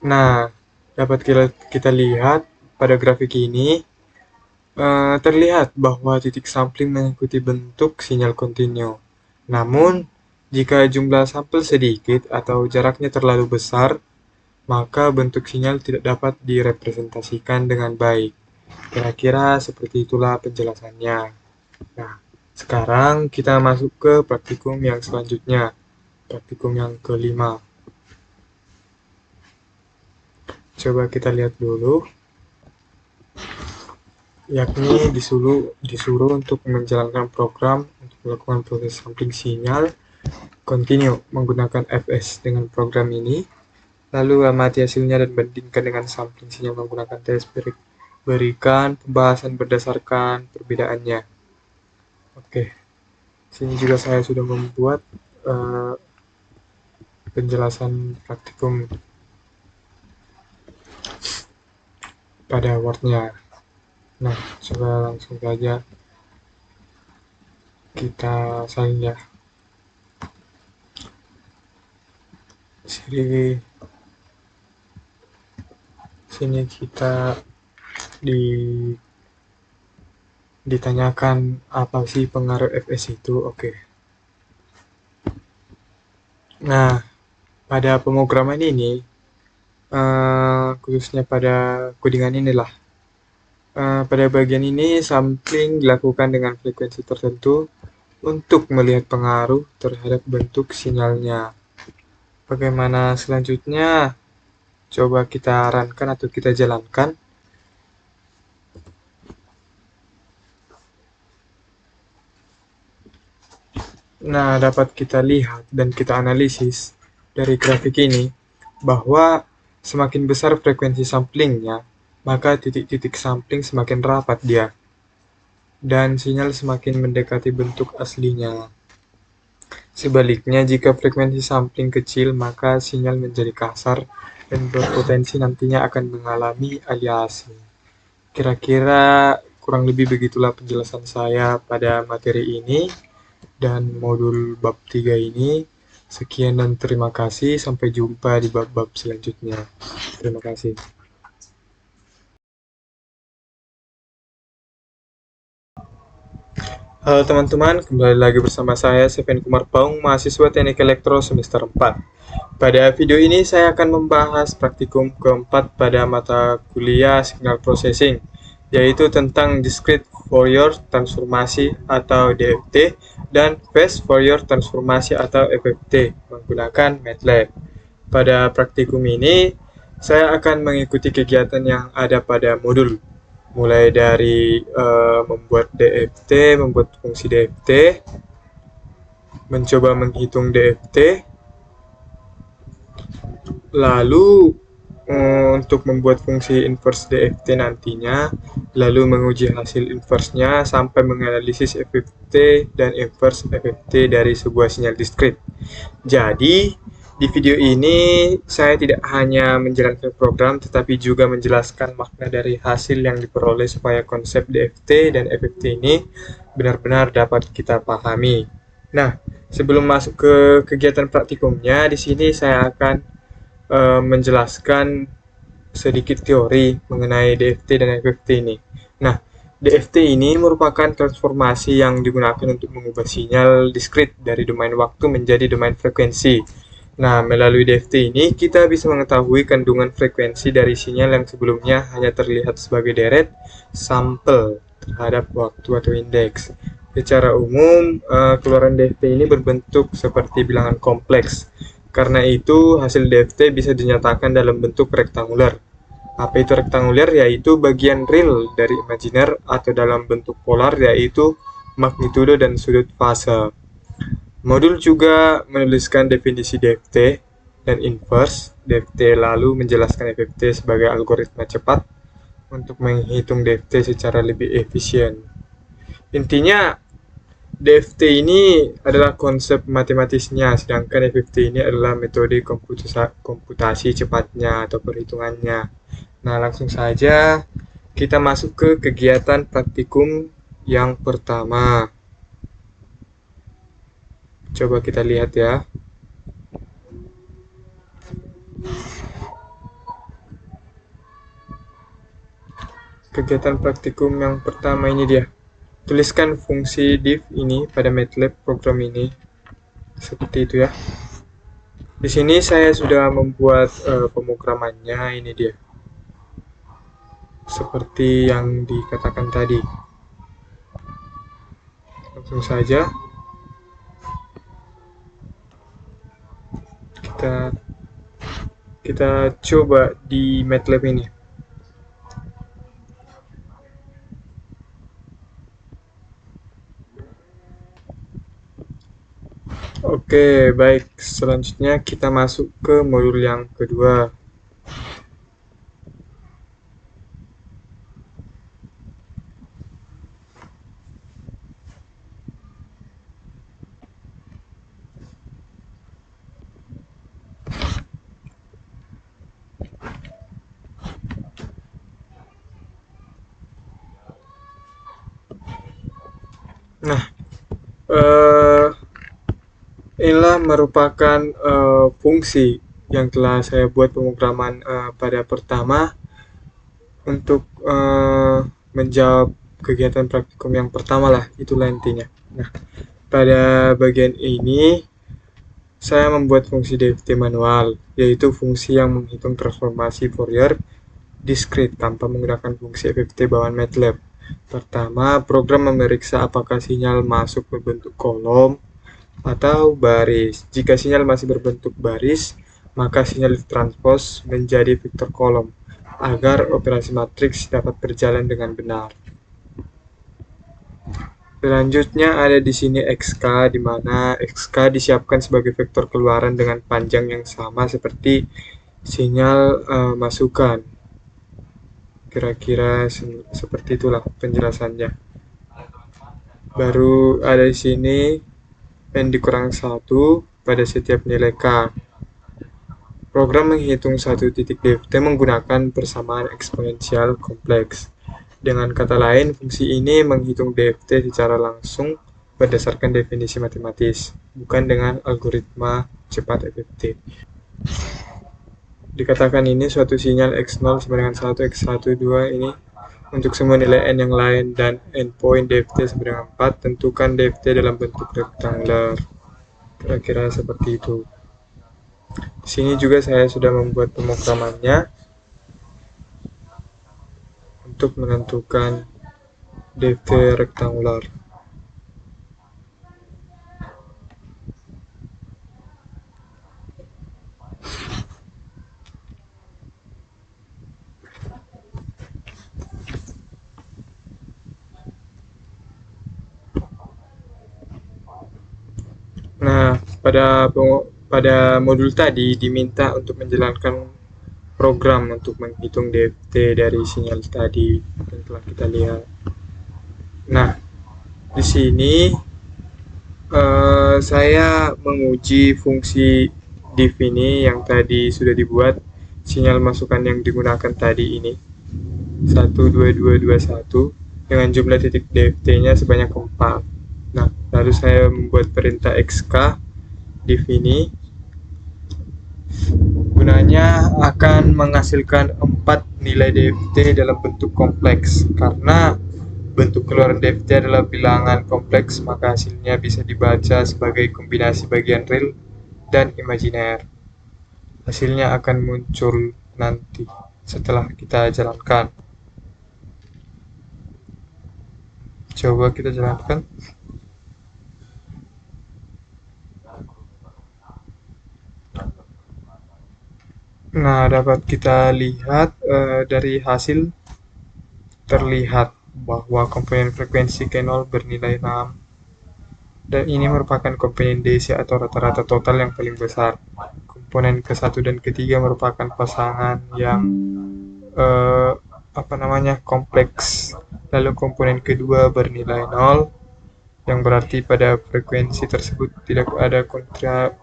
Speaker 1: Nah, dapat kita lihat pada grafik ini terlihat bahwa titik sampling mengikuti bentuk sinyal kontinu. Namun, jika jumlah sampel sedikit atau jaraknya terlalu besar, maka bentuk sinyal tidak dapat direpresentasikan dengan baik. Kira-kira seperti itulah penjelasannya. Nah, sekarang kita masuk ke praktikum yang selanjutnya, praktikum yang kelima. Coba kita lihat dulu, yakni disuruh untuk menjalankan program untuk melakukan proses sampling sinyal kontinu menggunakan fs dengan program ini. Lalu amati hasilnya dan bandingkan dengan sampling sinyal menggunakan tes. Berikan pembahasan berdasarkan perbedaannya. Oke, sini juga saya sudah membuat penjelasan praktikum pada Word-nya. Nah, coba langsung saja kita salin ya. Sini kita ditanyakan apa sih pengaruh fs itu. Oke. Nah, pada pemrograman ini khususnya pada codingan inilah, pada bagian ini sampling dilakukan dengan frekuensi tertentu untuk melihat pengaruh terhadap bentuk sinyalnya. Bagaimana selanjutnya? Coba kita runkan atau kita jalankan. Nah, dapat kita lihat dan kita analisis dari grafik ini bahwa semakin besar frekuensi samplingnya, maka titik-titik sampling semakin rapat dia, dan sinyal semakin mendekati bentuk aslinya. Sebaliknya, jika frekuensi sampling kecil, maka sinyal menjadi kasar dan berpotensi nantinya akan mengalami aliasing. Kira-kira kurang lebih begitulah penjelasan saya pada materi ini dan modul bab 3 ini. Sekian dan terima kasih. Sampai jumpa di bab-bab selanjutnya. Terima kasih. Halo teman-teman, kembali lagi bersama saya, Seven Kumar Paung, mahasiswa Teknik Elektro semester 4. Pada video ini saya akan membahas praktikum keempat pada mata kuliah Signal Processing, yaitu tentang Discrete Fourier Transformasi atau DFT dan Phase Fourier Transformasi atau FFT menggunakan MATLAB. Pada praktikum ini, saya akan mengikuti kegiatan yang ada pada modul, mulai dari membuat DFT, membuat fungsi DFT, mencoba menghitung DFT, lalu untuk membuat fungsi inverse DFT nantinya, lalu menguji hasil inverse-nya sampai menganalisis FFT dan inverse FFT dari sebuah sinyal discrete. Jadi, di video ini saya tidak hanya menjalankan program tetapi juga menjelaskan makna dari hasil yang diperoleh supaya konsep DFT dan FFT ini benar-benar dapat kita pahami. Nah, sebelum masuk ke kegiatan praktikumnya, di sini saya akan menjelaskan sedikit teori mengenai DFT dan FFT ini. Nah, DFT ini merupakan transformasi yang digunakan untuk mengubah sinyal discrete dari domain waktu menjadi domain frekuensi. Nah, melalui DFT ini kita bisa mengetahui kandungan frekuensi dari sinyal yang sebelumnya hanya terlihat sebagai deret sampel terhadap waktu atau indeks. Secara umum, keluaran DFT ini berbentuk seperti bilangan kompleks. Karena itu, hasil DFT bisa dinyatakan dalam bentuk rektanguler. Apa itu rektanguler? Yaitu bagian real dari imajiner, atau dalam bentuk polar, yaitu magnitudo dan sudut fase. Modul juga menuliskan definisi DFT, dan inverse DFT, lalu menjelaskan FFT sebagai algoritma cepat untuk menghitung DFT secara lebih efisien. Intinya, DFT ini adalah konsep matematisnya, sedangkan FFT ini adalah metode komputasi cepatnya atau perhitungannya. Nah, langsung saja kita masuk ke kegiatan praktikum yang pertama. Coba kita lihat ya. Kegiatan praktikum yang pertama ini dia. Tuliskan fungsi div ini pada MATLAB program ini. Seperti itu ya. Di sini saya sudah membuat pemrogramannya, ini dia. Seperti yang dikatakan tadi. Langsung saja kita coba di MATLAB ini. Oke, baik. Selanjutnya kita masuk ke modul yang kedua. Nah, inilah merupakan fungsi yang telah saya buat pemrograman pada pertama untuk menjawab kegiatan praktikum yang pertama lah, itulah intinya. Nah, pada bagian ini saya membuat fungsi DFT manual, yaitu fungsi yang menghitung transformasi Fourier discrete tanpa menggunakan fungsi FFT bawaan MATLAB. Pertama, program memeriksa apakah sinyal masuk berbentuk kolom atau baris. Jika sinyal masih berbentuk baris, maka sinyal ditranspos menjadi vektor kolom agar operasi matriks dapat berjalan dengan benar. Selanjutnya ada di sini XK, di mana XK disiapkan sebagai vektor keluaran dengan panjang yang sama seperti sinyal masukan. Kira-kira seperti itulah penjelasannya. Baru ada di sini n dikurang 1 pada setiap nilai K. Program menghitung satu titik DFT menggunakan persamaan eksponensial kompleks. Dengan kata lain, fungsi ini menghitung DFT secara langsung berdasarkan definisi matematis, bukan dengan algoritma cepat FFT. Dikatakan ini suatu sinyal x0 sama dengan 1, x1, 2 ini untuk semua nilai n yang lain, dan endpoint DFT sama dengan 4, tentukan DFT dalam bentuk rectangular. Kira-kira seperti itu. Di sini juga saya sudah membuat pemrogramannya untuk menentukan DFT rectangular. Nah, pada modul tadi diminta untuk menjalankan program untuk menghitung DFT dari sinyal tadi yang telah kita lihat. Nah, di sini saya menguji fungsi div ini yang tadi sudah dibuat, sinyal masukan yang digunakan tadi ini 12221 dengan jumlah titik DFT-nya sebanyak 4. Nah, lalu saya membuat perintah XK div ini. Gunanya akan menghasilkan 4 nilai DFT dalam bentuk kompleks. Karena bentuk keluaran DFT adalah bilangan kompleks, maka hasilnya bisa dibaca sebagai kombinasi bagian real dan imajiner. Hasilnya akan muncul nanti setelah kita jalankan. Coba kita jalankan. Nah, dapat kita lihat dari hasil terlihat bahwa komponen frekuensi K0 bernilai 6, dan ini merupakan komponen DC atau rata-rata total yang paling besar. komponen ke-1 dan ke-3 merupakan pasangan yang eh, kompleks. Lalu komponen kedua bernilai nol, yang berarti pada frekuensi tersebut tidak ada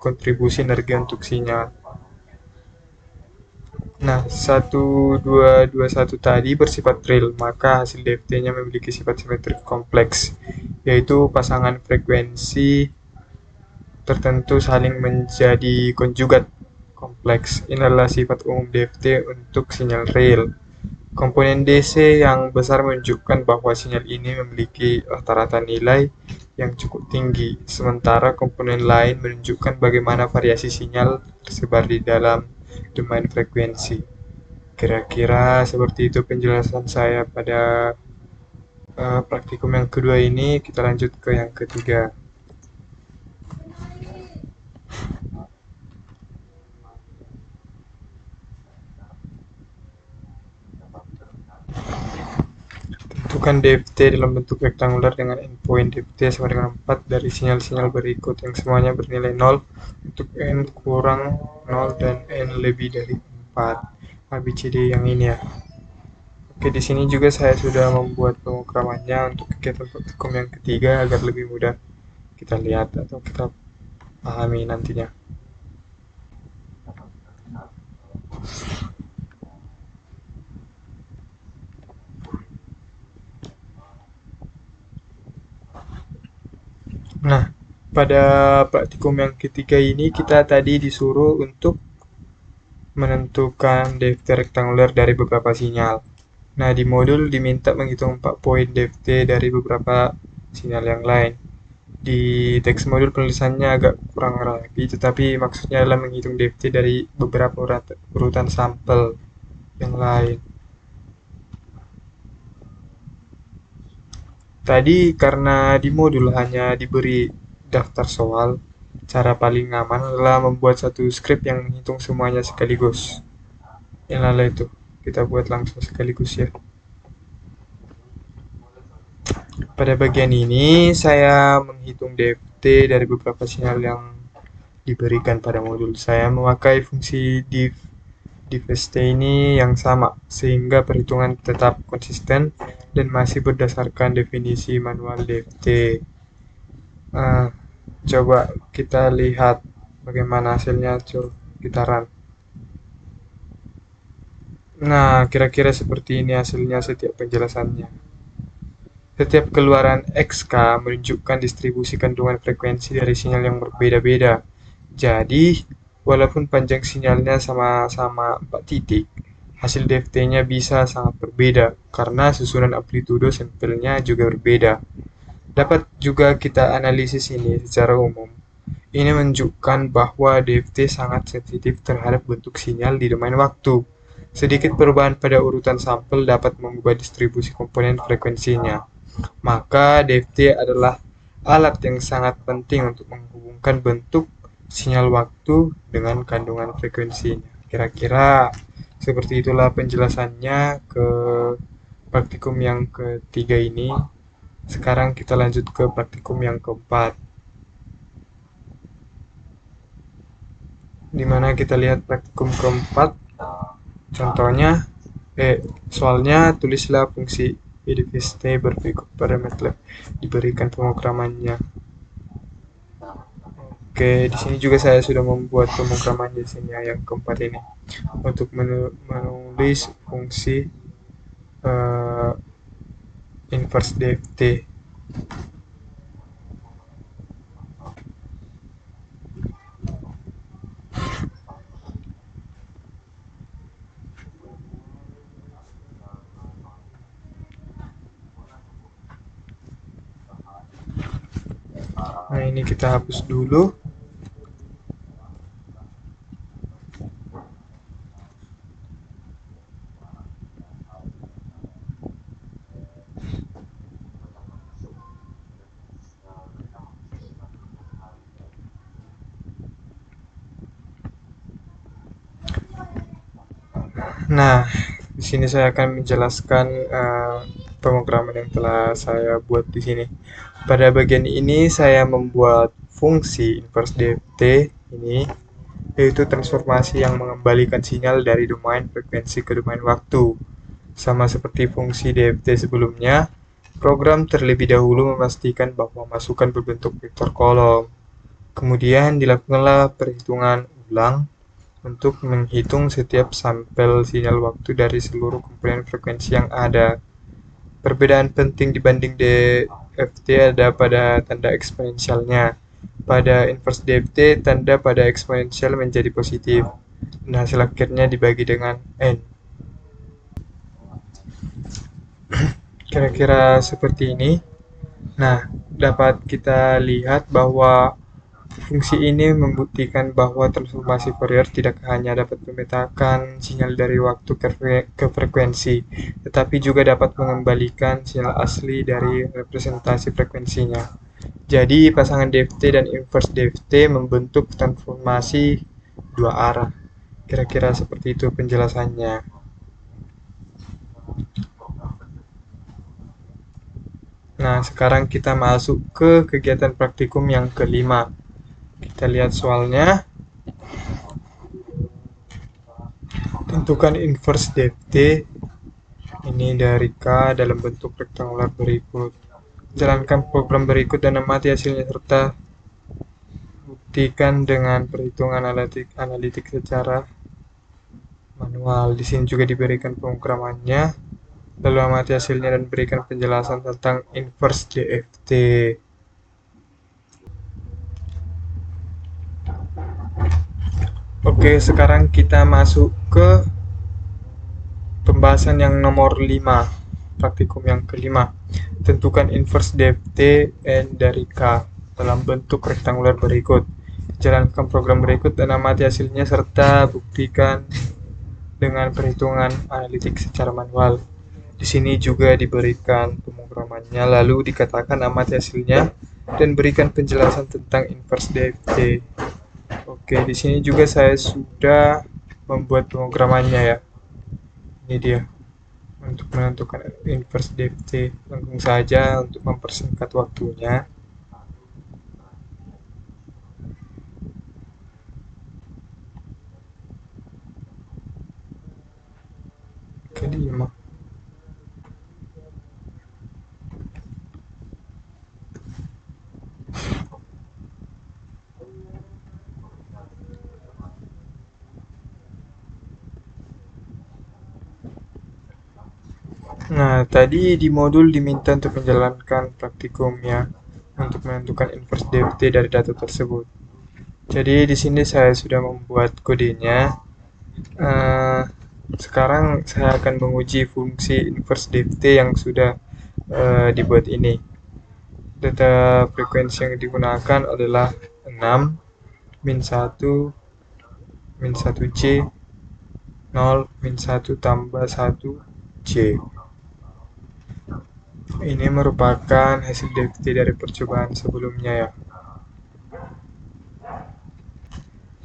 Speaker 1: kontribusi energi untuk sinyal. Nah, 1221 tadi bersifat real, maka hasil DFT-nya memiliki sifat simetrik kompleks, yaitu pasangan frekuensi tertentu saling menjadi konjugat kompleks. Ini adalah sifat umum DFT untuk sinyal real. Komponen DC yang besar menunjukkan bahwa sinyal ini memiliki rata-rata nilai yang cukup tinggi, sementara komponen lain menunjukkan bagaimana variasi sinyal tersebar di dalam domain frekuensi. Kira-kira seperti itu penjelasan saya pada praktikum yang kedua ini. Kita lanjut ke yang ketiga. Tentukan DFT dalam bentuk rektangular dengan endpoint DFT sama dengan 4 dari sinyal-sinyal berikut yang semuanya bernilai 0 untuk n kurang 0 dan n lebih dari 4. ABCD yang ini ya. Oke, di sini juga saya sudah membuat pemrogramannya untuk kegiatan praktikum yang ketiga agar lebih mudah kita lihat atau kita pahami nantinya. Nah, pada praktikum yang ketiga ini kita tadi disuruh untuk menentukan DFT rektanguler dari beberapa sinyal. Nah, di modul diminta menghitung 4 poin DFT dari beberapa sinyal yang lain. Di teks modul penulisannya agak kurang rapi, tetapi maksudnya adalah menghitung DFT dari beberapa urutan sampel yang lain. Tadi karena di modul hanya diberi daftar soal, cara paling aman adalah membuat satu script yang menghitung semuanya sekaligus. Yang lalu itu, kita buat langsung sekaligus ya. Pada bagian ini, saya menghitung DFT dari beberapa sinyal yang diberikan pada modul. Saya memakai fungsi divst ini yang sama, sehingga perhitungan tetap konsisten dan masih berdasarkan definisi manual DFT. Coba kita lihat bagaimana hasilnya, kita run. Nah, kira-kira seperti ini hasilnya setiap penjelasannya. Setiap keluaran XK menunjukkan distribusi kandungan frekuensi dari sinyal yang berbeda-beda. Jadi, walaupun panjang sinyalnya sama-sama 4 titik, hasil DFT-nya bisa sangat berbeda karena susunan amplitudo sampelnya juga berbeda. Dapat juga kita analisis ini secara umum. Ini menunjukkan bahwa DFT sangat sensitif terhadap bentuk sinyal di domain waktu. Sedikit perubahan pada urutan sampel dapat mengubah distribusi komponen frekuensinya. Maka DFT adalah alat yang sangat penting untuk menghubungkan bentuk sinyal waktu dengan kandungan frekuensinya. Kira-kira seperti itulah penjelasannya ke praktikum yang ketiga ini. Sekarang kita lanjut ke praktikum yang keempat, di mana kita lihat praktikum keempat. Contohnya, soalnya tulislah fungsi edvst berikut pada MATLAB, diberikan pemrogramannya. Oke, di sini juga saya sudah membuat pemrograman di sini yang keempat ini untuk menulis fungsi inverse DFT. Nah, ini kita hapus dulu. Nah, di sini saya akan menjelaskan pemrograman yang telah saya buat di sini. Pada bagian ini saya membuat fungsi inverse DFT ini yaitu transformasi yang mengembalikan sinyal dari domain frekuensi ke domain waktu. Sama seperti fungsi DFT sebelumnya, program terlebih dahulu memastikan bahwa masukan berbentuk vektor kolom. Kemudian dilakukanlah perhitungan ulang untuk menghitung setiap sampel sinyal waktu dari seluruh komponen frekuensi yang ada. Perbedaan penting dibanding DFT ada pada tanda eksponensialnya. Pada inverse DFT, tanda pada eksponensial menjadi positif, dan hasil akhirnya dibagi dengan N. Kira-kira seperti ini. Nah, dapat kita lihat bahwa fungsi ini membuktikan bahwa transformasi Fourier tidak hanya dapat memetakan sinyal dari waktu ke frekuensi, tetapi juga dapat mengembalikan sinyal asli dari representasi frekuensinya. Jadi, pasangan DFT dan inverse DFT membentuk transformasi dua arah. Kira-kira seperti itu penjelasannya. Nah, sekarang kita masuk ke kegiatan praktikum yang kelima. Kita lihat soalnya. Tentukan inverse DFT ini dari K dalam bentuk rektangular berikut. Jalankan program berikut dan amati hasilnya serta buktikan dengan perhitungan analitik secara manual. Di sini juga diberikan pemrogramannya. Lalu amati hasilnya dan berikan penjelasan tentang inverse DFT. Oke, sekarang kita masuk ke pembahasan yang nomor 5, praktikum yang kelima. Tentukan inverse DFT N dari K dalam bentuk rektangular berikut. Jalankan program berikut dan amati hasilnya serta buktikan dengan perhitungan analitik secara manual. Di sini juga diberikan pemrogramannya, lalu dikatakan amati hasilnya dan berikan penjelasan tentang inverse DFT. Oke, di sini juga saya sudah membuat pemrogramannya ya. Ini dia untuk menentukan inverse DFT. Langsung saja untuk mempersingkat waktunya. Oke, 5. Nah, tadi di modul diminta untuk menjalankan praktikumnya untuk menentukan inverse DFT dari data tersebut. Jadi di sini saya sudah membuat kodenya. Eh, Sekarang saya akan menguji fungsi inverse DFT yang sudah dibuat ini. Data frekuensi yang digunakan adalah 6, min 1, min 1C, 0, min 1 tambah 1C. Ini merupakan hasil DFT dari percobaan sebelumnya ya.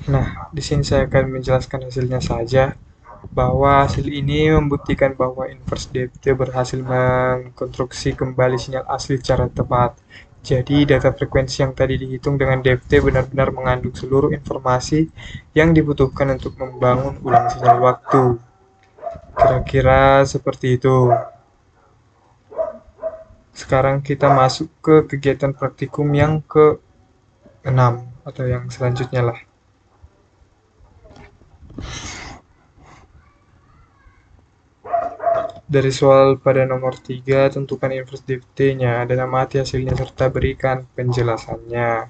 Speaker 1: Nah, di sini saya akan menjelaskan hasilnya saja, bahwa hasil ini membuktikan bahwa inverse DFT berhasil mengkonstruksi kembali sinyal asli secara tepat. Jadi, data frekuensi yang tadi dihitung dengan DFT benar-benar mengandung seluruh informasi yang dibutuhkan untuk membangun ulang sinyal waktu. Kira-kira seperti itu. Sekarang kita masuk ke kegiatan praktikum yang ke-6 atau yang selanjutnya lah. Dari soal pada nomor 3, tentukan inverse DFT-nya dan amati hasilnya serta berikan penjelasannya.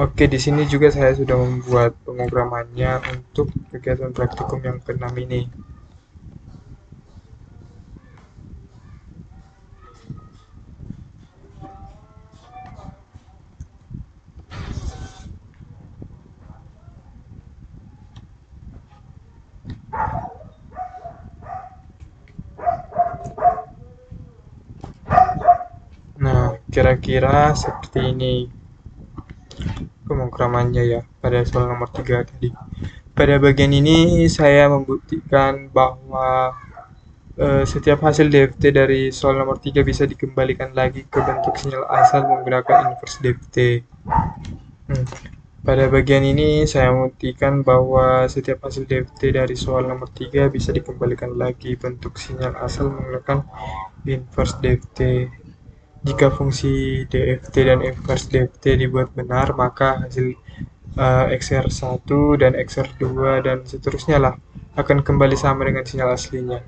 Speaker 1: Oke, di sini juga saya sudah membuat pemrogramannya untuk kegiatan praktikum yang ke-6 ini. Nah, kira-kira seperti ini pemrogramannya ya pada soal nomor 3 tadi. Pada bagian ini saya membuktikan bahwa setiap hasil DFT dari soal nomor 3 bisa dikembalikan lagi ke bentuk sinyal asal menggunakan inverse DFT. Hmm. Pada bagian ini saya membuktikan bahwa setiap hasil DFT dari soal nomor 3 bisa dikembalikan lagi bentuk sinyal asal menggunakan inverse DFT. Jika fungsi DFT dan inverse DFT dibuat benar, maka hasil XR1 dan XR2 dan seterusnya lah akan kembali sama dengan sinyal aslinya.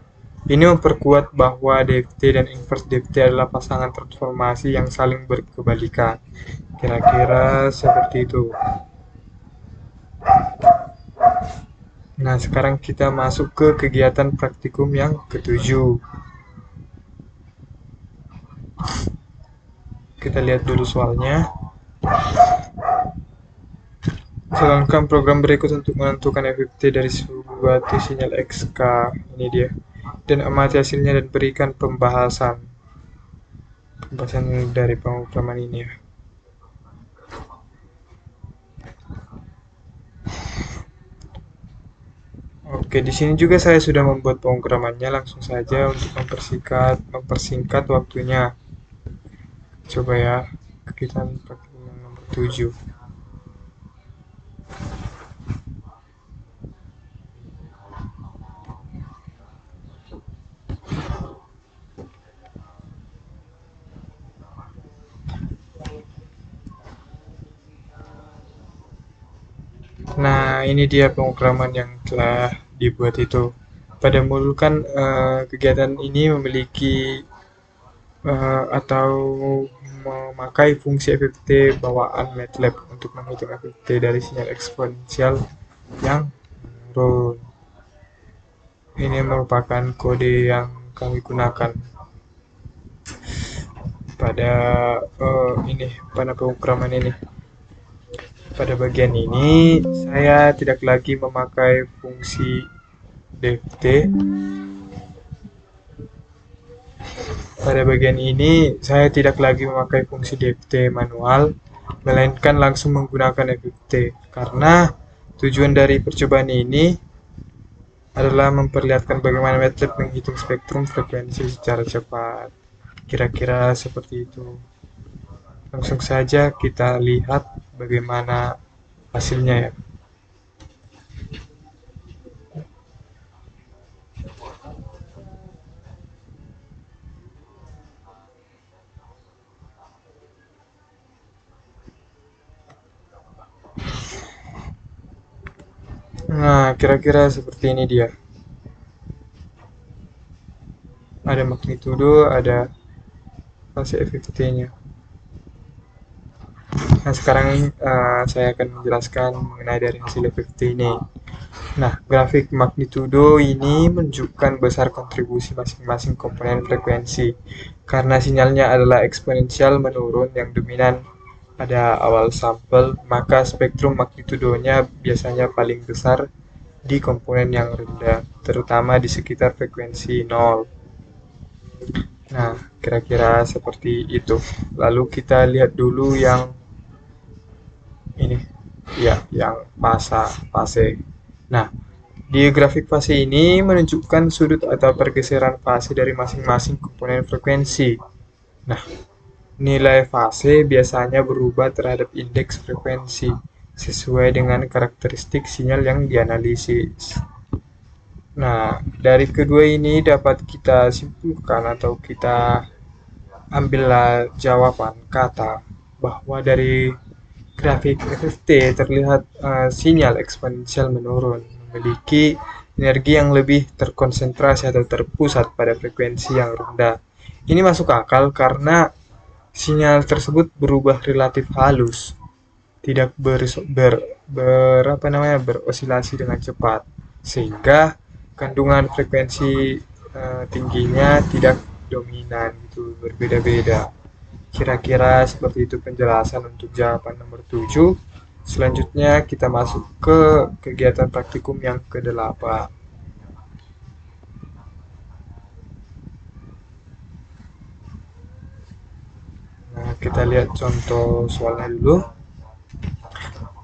Speaker 1: Ini memperkuat bahwa DFT dan inverse DFT adalah pasangan transformasi yang saling berkebalikan. Kira-kira seperti itu. Nah, sekarang kita masuk ke kegiatan praktikum yang ketujuh. Kita lihat dulu soalnya. Jalankan program berikut untuk menentukan FFT dari suatu sinyal XK. Ini dia. Dan amati hasilnya dan berikan pembahasan. Pembahasan dari pengumuman ini ya. Oke, di sini juga saya sudah membuat pengumumannya. Langsung saja untuk mempersingkat waktunya. Coba ya, kegiatan praktikum yang nomor 7. Nah, ini dia pengukraman yang telah dibuat itu. Pada modul kan kegiatan ini memiliki atau memakai fungsi FFT bawaan MATLAB untuk menghitung FFT dari sinyal eksponensial yang menurun. Ini merupakan kode yang kami gunakan pada pada pengukraman ini. Pada bagian ini, saya tidak lagi memakai fungsi DFT. Pada bagian ini, saya tidak lagi memakai fungsi DFT manual, melainkan langsung menggunakan FFT. Karena tujuan dari percobaan ini adalah memperlihatkan bagaimana MATLAB menghitung spektrum frekuensi secara cepat. Kira-kira seperti itu. Langsung saja kita lihat bagaimana hasilnya ya. Nah, kira-kira seperti ini dia. Ada magnitudo, ada fase FFT-nya. Nah, sekarang saya akan menjelaskan mengenai dari hasil FFT ini. Nah, grafik magnitudo ini menunjukkan besar kontribusi masing-masing komponen frekuensi. Karena sinyalnya adalah eksponensial menurun yang dominan pada awal sampel, maka spektrum magnitudonya biasanya paling besar di komponen yang rendah, terutama di sekitar frekuensi 0. Nah, kira-kira seperti itu. Lalu kita lihat dulu yang ini, ya, yang fase. Nah, di grafik fase ini menunjukkan sudut atau pergeseran fase dari masing-masing komponen frekuensi. Nah, nilai fase biasanya berubah terhadap indeks frekuensi sesuai dengan karakteristik sinyal yang dianalisis. Nah, dari kedua ini dapat kita simpulkan atau kita ambillah jawaban kata bahwa dari grafik FFT terlihat sinyal eksponensial menurun, memiliki energi yang lebih terkonsentrasi atau terpusat pada frekuensi yang rendah. Ini masuk akal karena sinyal tersebut berubah relatif halus, tidak berosilasi dengan cepat, sehingga kandungan frekuensi tingginya tidak dominan, itu berbeda-beda. Kira-kira seperti itu penjelasan untuk jawaban nomor 7. Selanjutnya kita masuk ke kegiatan praktikum yang ke-8. Nah, kita lihat contoh soalnya dulu.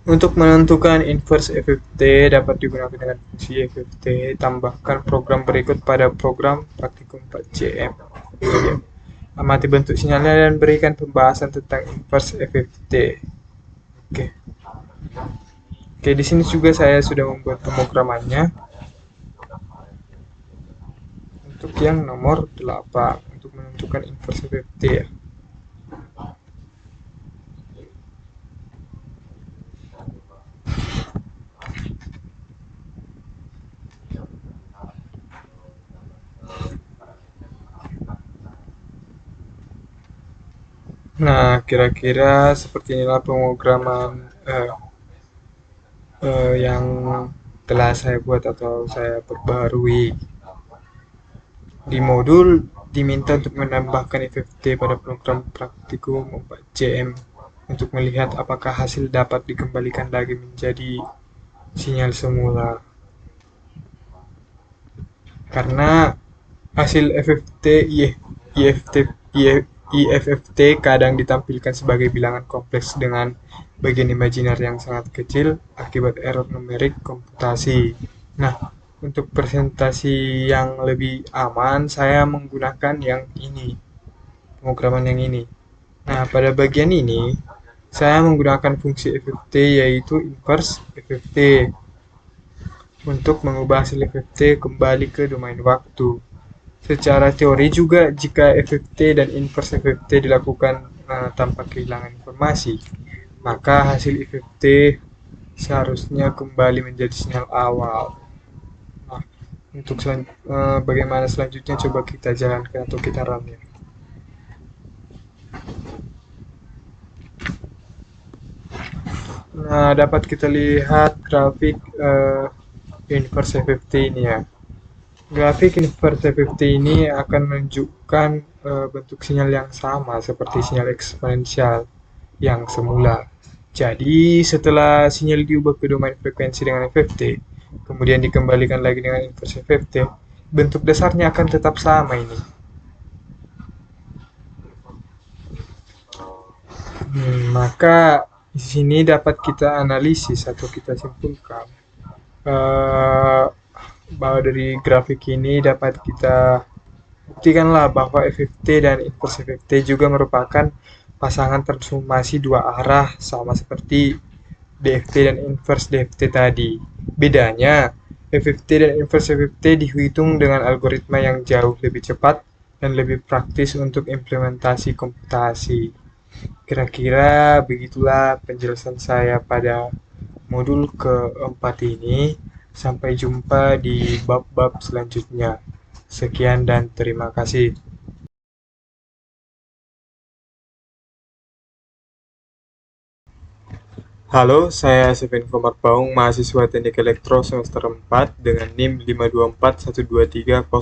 Speaker 1: Untuk menentukan inverse FFT dapat digunakan dengan fungsi FFT. Tambahkan program berikut pada program praktikum 4JM. Amati bentuk sinyalnya dan berikan pembahasan tentang inverse FFT. Oke. Oke, di sini juga saya sudah membuat pemrogramannya untuk yang nomor 8 untuk menentukan inverse FFT ya. Nah, kira-kira seperti inilah pemrograman yang telah saya buat atau saya perbarui. Di modul diminta untuk menambahkan FFT pada program praktikum 4JM untuk melihat apakah hasil dapat dikembalikan lagi menjadi sinyal semula. Karena hasil FFT, IFT, IFFT kadang ditampilkan sebagai bilangan kompleks dengan bagian imajiner yang sangat kecil akibat error numerik komputasi. Nah, untuk presentasi yang lebih aman, saya menggunakan yang ini, pemrograman yang ini. Nah, pada bagian ini, saya menggunakan fungsi FFT yaitu inverse FFT untuk mengubah hasil FFT kembali ke domain waktu. Secara teori juga, jika FFT dan inverse FFT dilakukan tanpa kehilangan informasi, maka hasil FFT seharusnya kembali menjadi sinyal awal. Nah, untuk bagaimana selanjutnya coba kita jalankan atau kita run ya. Nah, dapat kita lihat grafik inverse FFT ini ya. Grafik inverse FFT ini akan menunjukkan bentuk sinyal yang sama seperti sinyal eksponensial yang semula. Jadi, setelah sinyal diubah ke domain frekuensi dengan FFT, kemudian dikembalikan lagi dengan inverse FFT, bentuk dasarnya akan tetap sama ini. Maka di sini dapat kita analisis atau kita simpulkan bahwa dari grafik ini dapat kita buktikanlah bahwa FFT dan inverse FFT juga merupakan pasangan transformasi dua arah sama seperti DFT dan inverse DFT tadi. Bedanya, FFT dan inverse FFT dihitung dengan algoritma yang jauh lebih cepat dan lebih praktis untuk implementasi komputasi. Kira-kira begitulah penjelasan saya pada modul keempat ini. Sampai jumpa di bab-bab selanjutnya. Sekian dan terima kasih. Halo, saya Sevin Komar Baung, mahasiswa Teknik Elektro semester 4 dengan NIM 52412300006.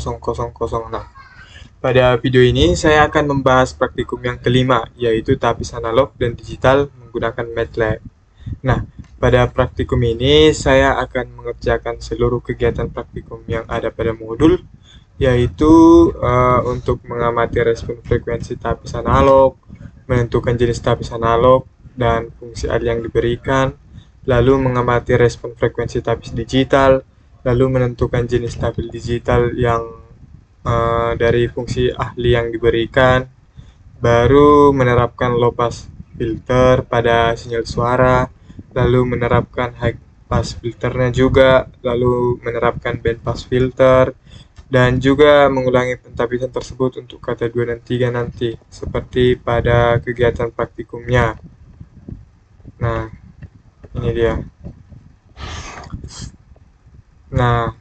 Speaker 1: Pada video ini, saya akan membahas praktikum yang kelima, yaitu tapis analog dan digital menggunakan MATLAB. Nah, pada praktikum ini, saya akan mengerjakan seluruh kegiatan praktikum yang ada pada modul, yaitu untuk mengamati respon frekuensi tapis analog, menentukan jenis tapis analog, dan fungsi alih yang diberikan, lalu mengamati respon frekuensi tapis digital, lalu menentukan jenis tapis digital yang dari fungsi ahli yang diberikan, baru menerapkan low pass filter pada sinyal suara, lalu menerapkan high pass filternya juga, lalu menerapkan band pass filter, dan juga mengulangi pentapisan tersebut untuk kata 2 dan 3 nanti, seperti pada kegiatan praktikumnya. Nah, ini dia. Nah,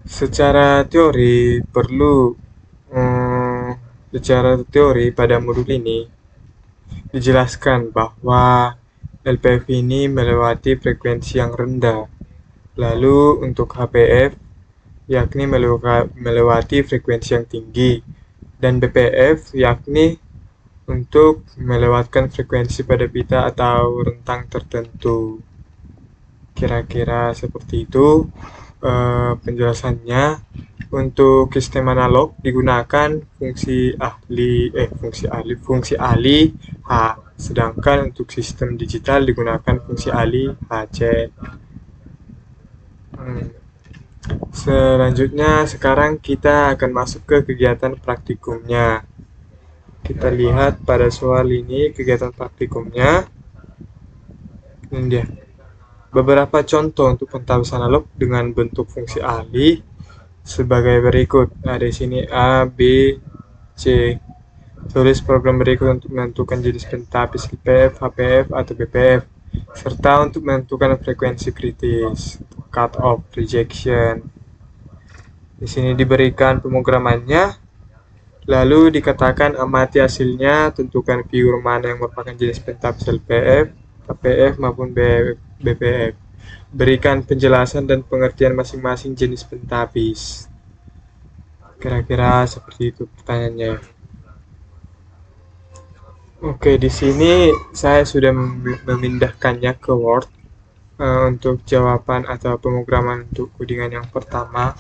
Speaker 1: secara teori pada modul ini dijelaskan bahwa LPF ini melewati frekuensi yang rendah. Lalu untuk HPF yakni melewati frekuensi yang tinggi, dan BPF yakni untuk melewatkan frekuensi pada pita atau rentang tertentu. Kira-kira seperti itu penjelasannya. Untuk sistem analog digunakan fungsi alih H, sedangkan untuk sistem digital digunakan fungsi alih HC. Selanjutnya, sekarang kita akan masuk ke kegiatan praktikumnya. Kita lihat pada soal ini kegiatan praktikumnya. Ini dia. Beberapa contoh untuk pentavis analog dengan bentuk fungsi alih sebagai berikut. Nah, di sini A, B, C. Tulis program berikut untuk menentukan jenis pentavis IPF, HPF, atau BPF, serta untuk menentukan frekuensi kritis, cut off, rejection. Di sini diberikan pemrogramannya, lalu dikatakan amati hasilnya, tentukan figur mana yang merupakan jenis pentavis LPF, HPF, maupun BPF. Berikan penjelasan dan pengertian masing-masing jenis pentavis. Kira-kira seperti itu pertanyaannya. Oke, di sini saya sudah memindahkannya ke Word untuk jawaban atau pemrograman untuk codingan yang pertama,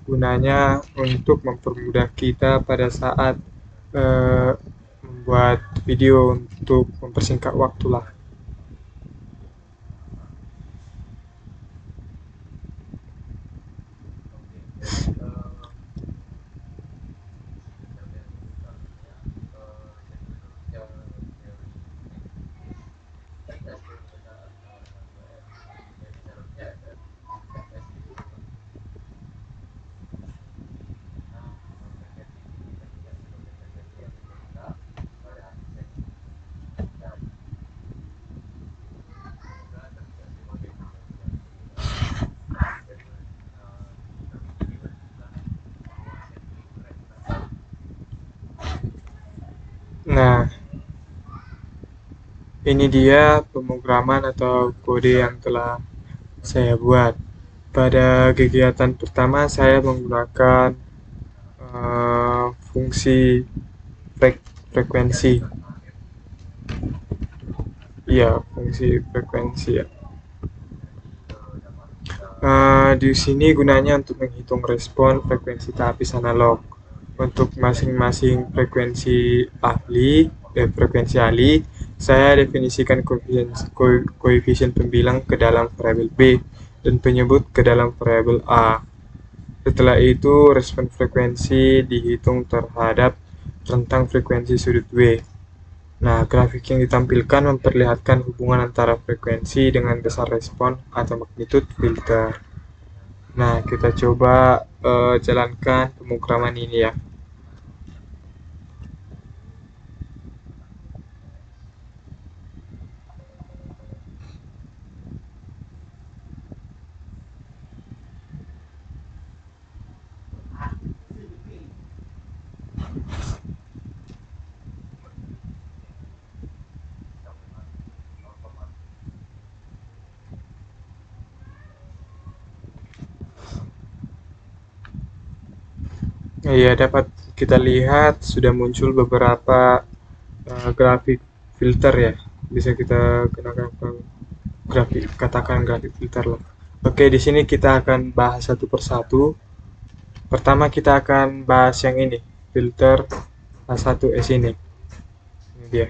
Speaker 1: gunanya untuk mempermudah kita pada saat membuat video untuk mempersingkat waktu lah. Nah, ini dia pemrograman atau kode yang telah saya buat. Pada kegiatan pertama saya menggunakan fungsi frekuensi. Iya, fungsi frekuensi ya. Di sini gunanya untuk menghitung respon frekuensi tapis analog. Untuk masing-masing frekuensi alih, saya definisikan koefisien pembilang ke dalam variabel B dan penyebut ke dalam variabel A. Setelah itu, respon frekuensi dihitung terhadap rentang frekuensi sudut W. Nah, grafik yang ditampilkan memperlihatkan hubungan antara frekuensi dengan besar respon atau magnitud filter. Nah, kita coba jalankan pemrograman ini ya. Iya, dapat kita lihat sudah muncul beberapa grafik filter ya. Bisa kita gunakan grafik, katakan grafik filter lah. Oke, di sini kita akan bahas satu persatu. Pertama kita akan bahas yang ini, filter A1S ini. Ini dia.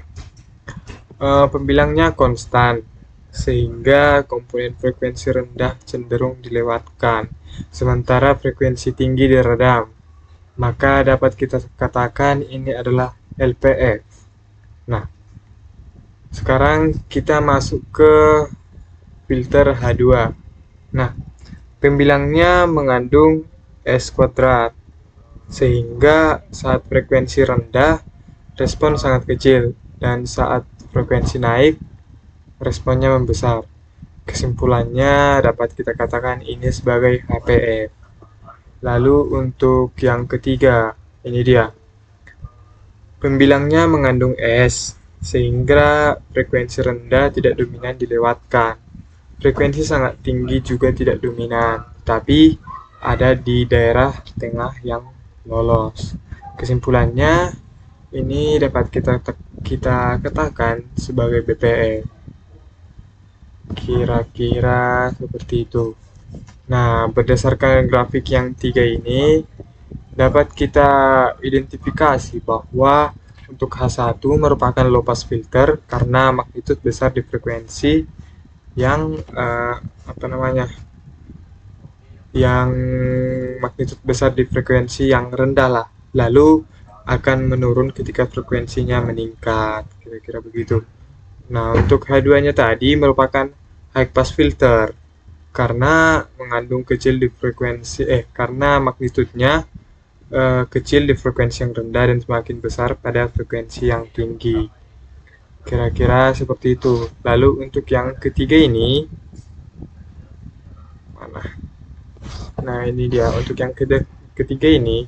Speaker 1: Pembilangnya konstan, sehingga komponen frekuensi rendah cenderung dilewatkan, sementara frekuensi tinggi diredam. Maka dapat kita katakan ini adalah LPF. Nah, sekarang kita masuk ke filter H2. Nah, pembilangnya mengandung S kuadrat, sehingga saat frekuensi rendah, respon sangat kecil, dan saat frekuensi naik, responnya membesar. Kesimpulannya dapat kita katakan ini sebagai HPF. Lalu untuk yang ketiga, ini dia. Pembilangnya mengandung S, sehingga frekuensi rendah tidak dominan dilewatkan. Frekuensi sangat tinggi juga tidak dominan, tapi ada di daerah tengah yang lolos. Kesimpulannya, ini dapat kita katakan sebagai BPF. Kira-kira seperti itu. Nah, berdasarkan grafik yang tiga ini, dapat kita identifikasi bahwa untuk H1 merupakan low pass filter karena magnitud besar di frekuensi yang yang magnitud besar di frekuensi yang rendah lah, lalu akan menurun ketika frekuensinya meningkat, kira-kira begitu. Nah, untuk H2-nya tadi merupakan high pass filter karena mengandung kecil di frekuensi karena magnitudenya kecil di frekuensi yang rendah dan semakin besar pada frekuensi yang tinggi. Kira-kira seperti itu. Lalu untuk yang ketiga ini mana? Nah, ini dia. Untuk yang ketiga ini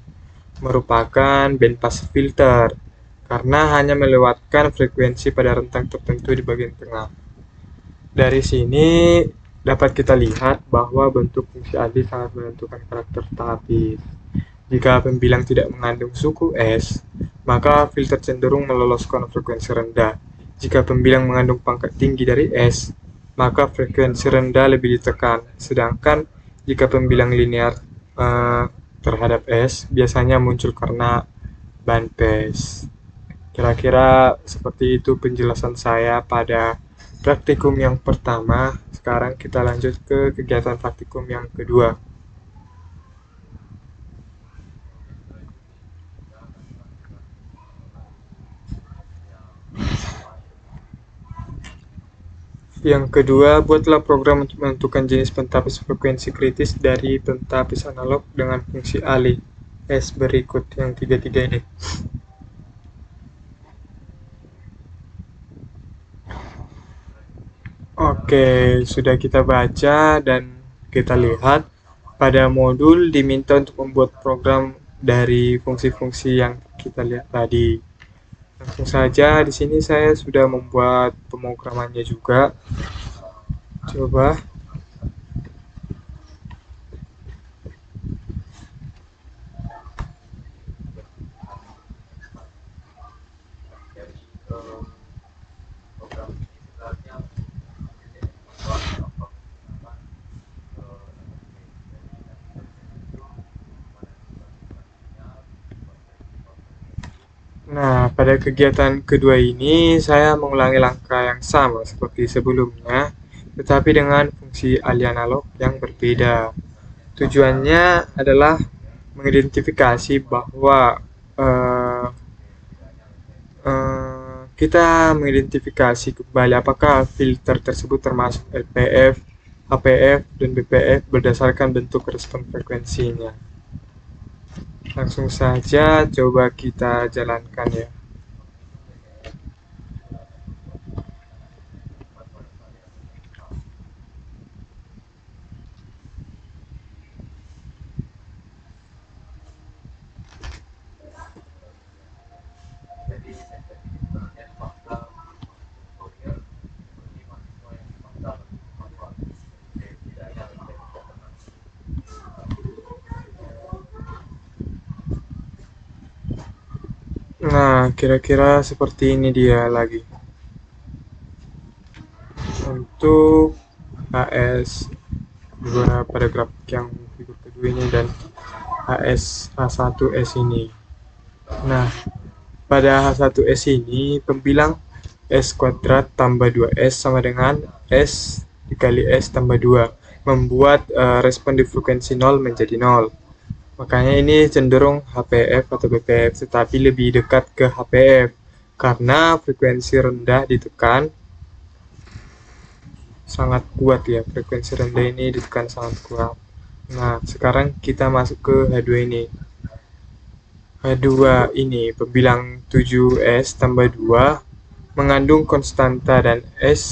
Speaker 1: merupakan band pass filter karena hanya melewatkan frekuensi pada rentang tertentu di bagian tengah. Dari sini dapat kita lihat bahwa bentuk fungsi alih sangat menentukan karakter tapis. Jika pembilang tidak mengandung suku S, maka filter cenderung meloloskan frekuensi rendah. Jika pembilang mengandung pangkat tinggi dari S, maka frekuensi rendah lebih ditekan. Sedangkan jika pembilang linear terhadap S, biasanya muncul karena bandpass. Kira-kira seperti itu penjelasan saya pada praktikum yang pertama. Sekarang kita lanjut ke kegiatan praktikum yang kedua. Yang kedua, buatlah program untuk menentukan jenis pentapis frekuensi kritis dari pentapis analog dengan fungsi alih S berikut yang tiga-tiga ini. Oke, sudah kita baca dan kita lihat pada modul diminta untuk membuat program dari fungsi-fungsi yang kita lihat tadi. Langsung saja di sini saya sudah membuat pemrogramannya juga. Coba. Nah, pada kegiatan kedua ini saya mengulangi langkah yang sama seperti sebelumnya, tetapi dengan fungsi alih analog yang berbeda. Tujuannya adalah mengidentifikasi bahwa kita mengidentifikasi kembali apakah filter tersebut termasuk LPF, HPF, dan BPF berdasarkan bentuk respon frekuensinya. Langsung saja coba kita jalankan ya. Nah, kira-kira seperti ini dia lagi. Untuk HS pada grafik yang figur kedua ini dan HS H1S ini. Nah, pada H1S ini pembilang S kuadrat tambah 2S sama dengan S dikali S tambah 2 membuat respon di frekuensi 0 menjadi 0. Makanya ini cenderung HPF atau BPF, tetapi lebih dekat ke HPF karena frekuensi rendah ditekan sangat kuat ya. Frekuensi rendah ini ditekan sangat kuat. Nah, sekarang kita masuk ke H2 ini. H2 ini pembilang 7S tambah 2 mengandung konstanta dan S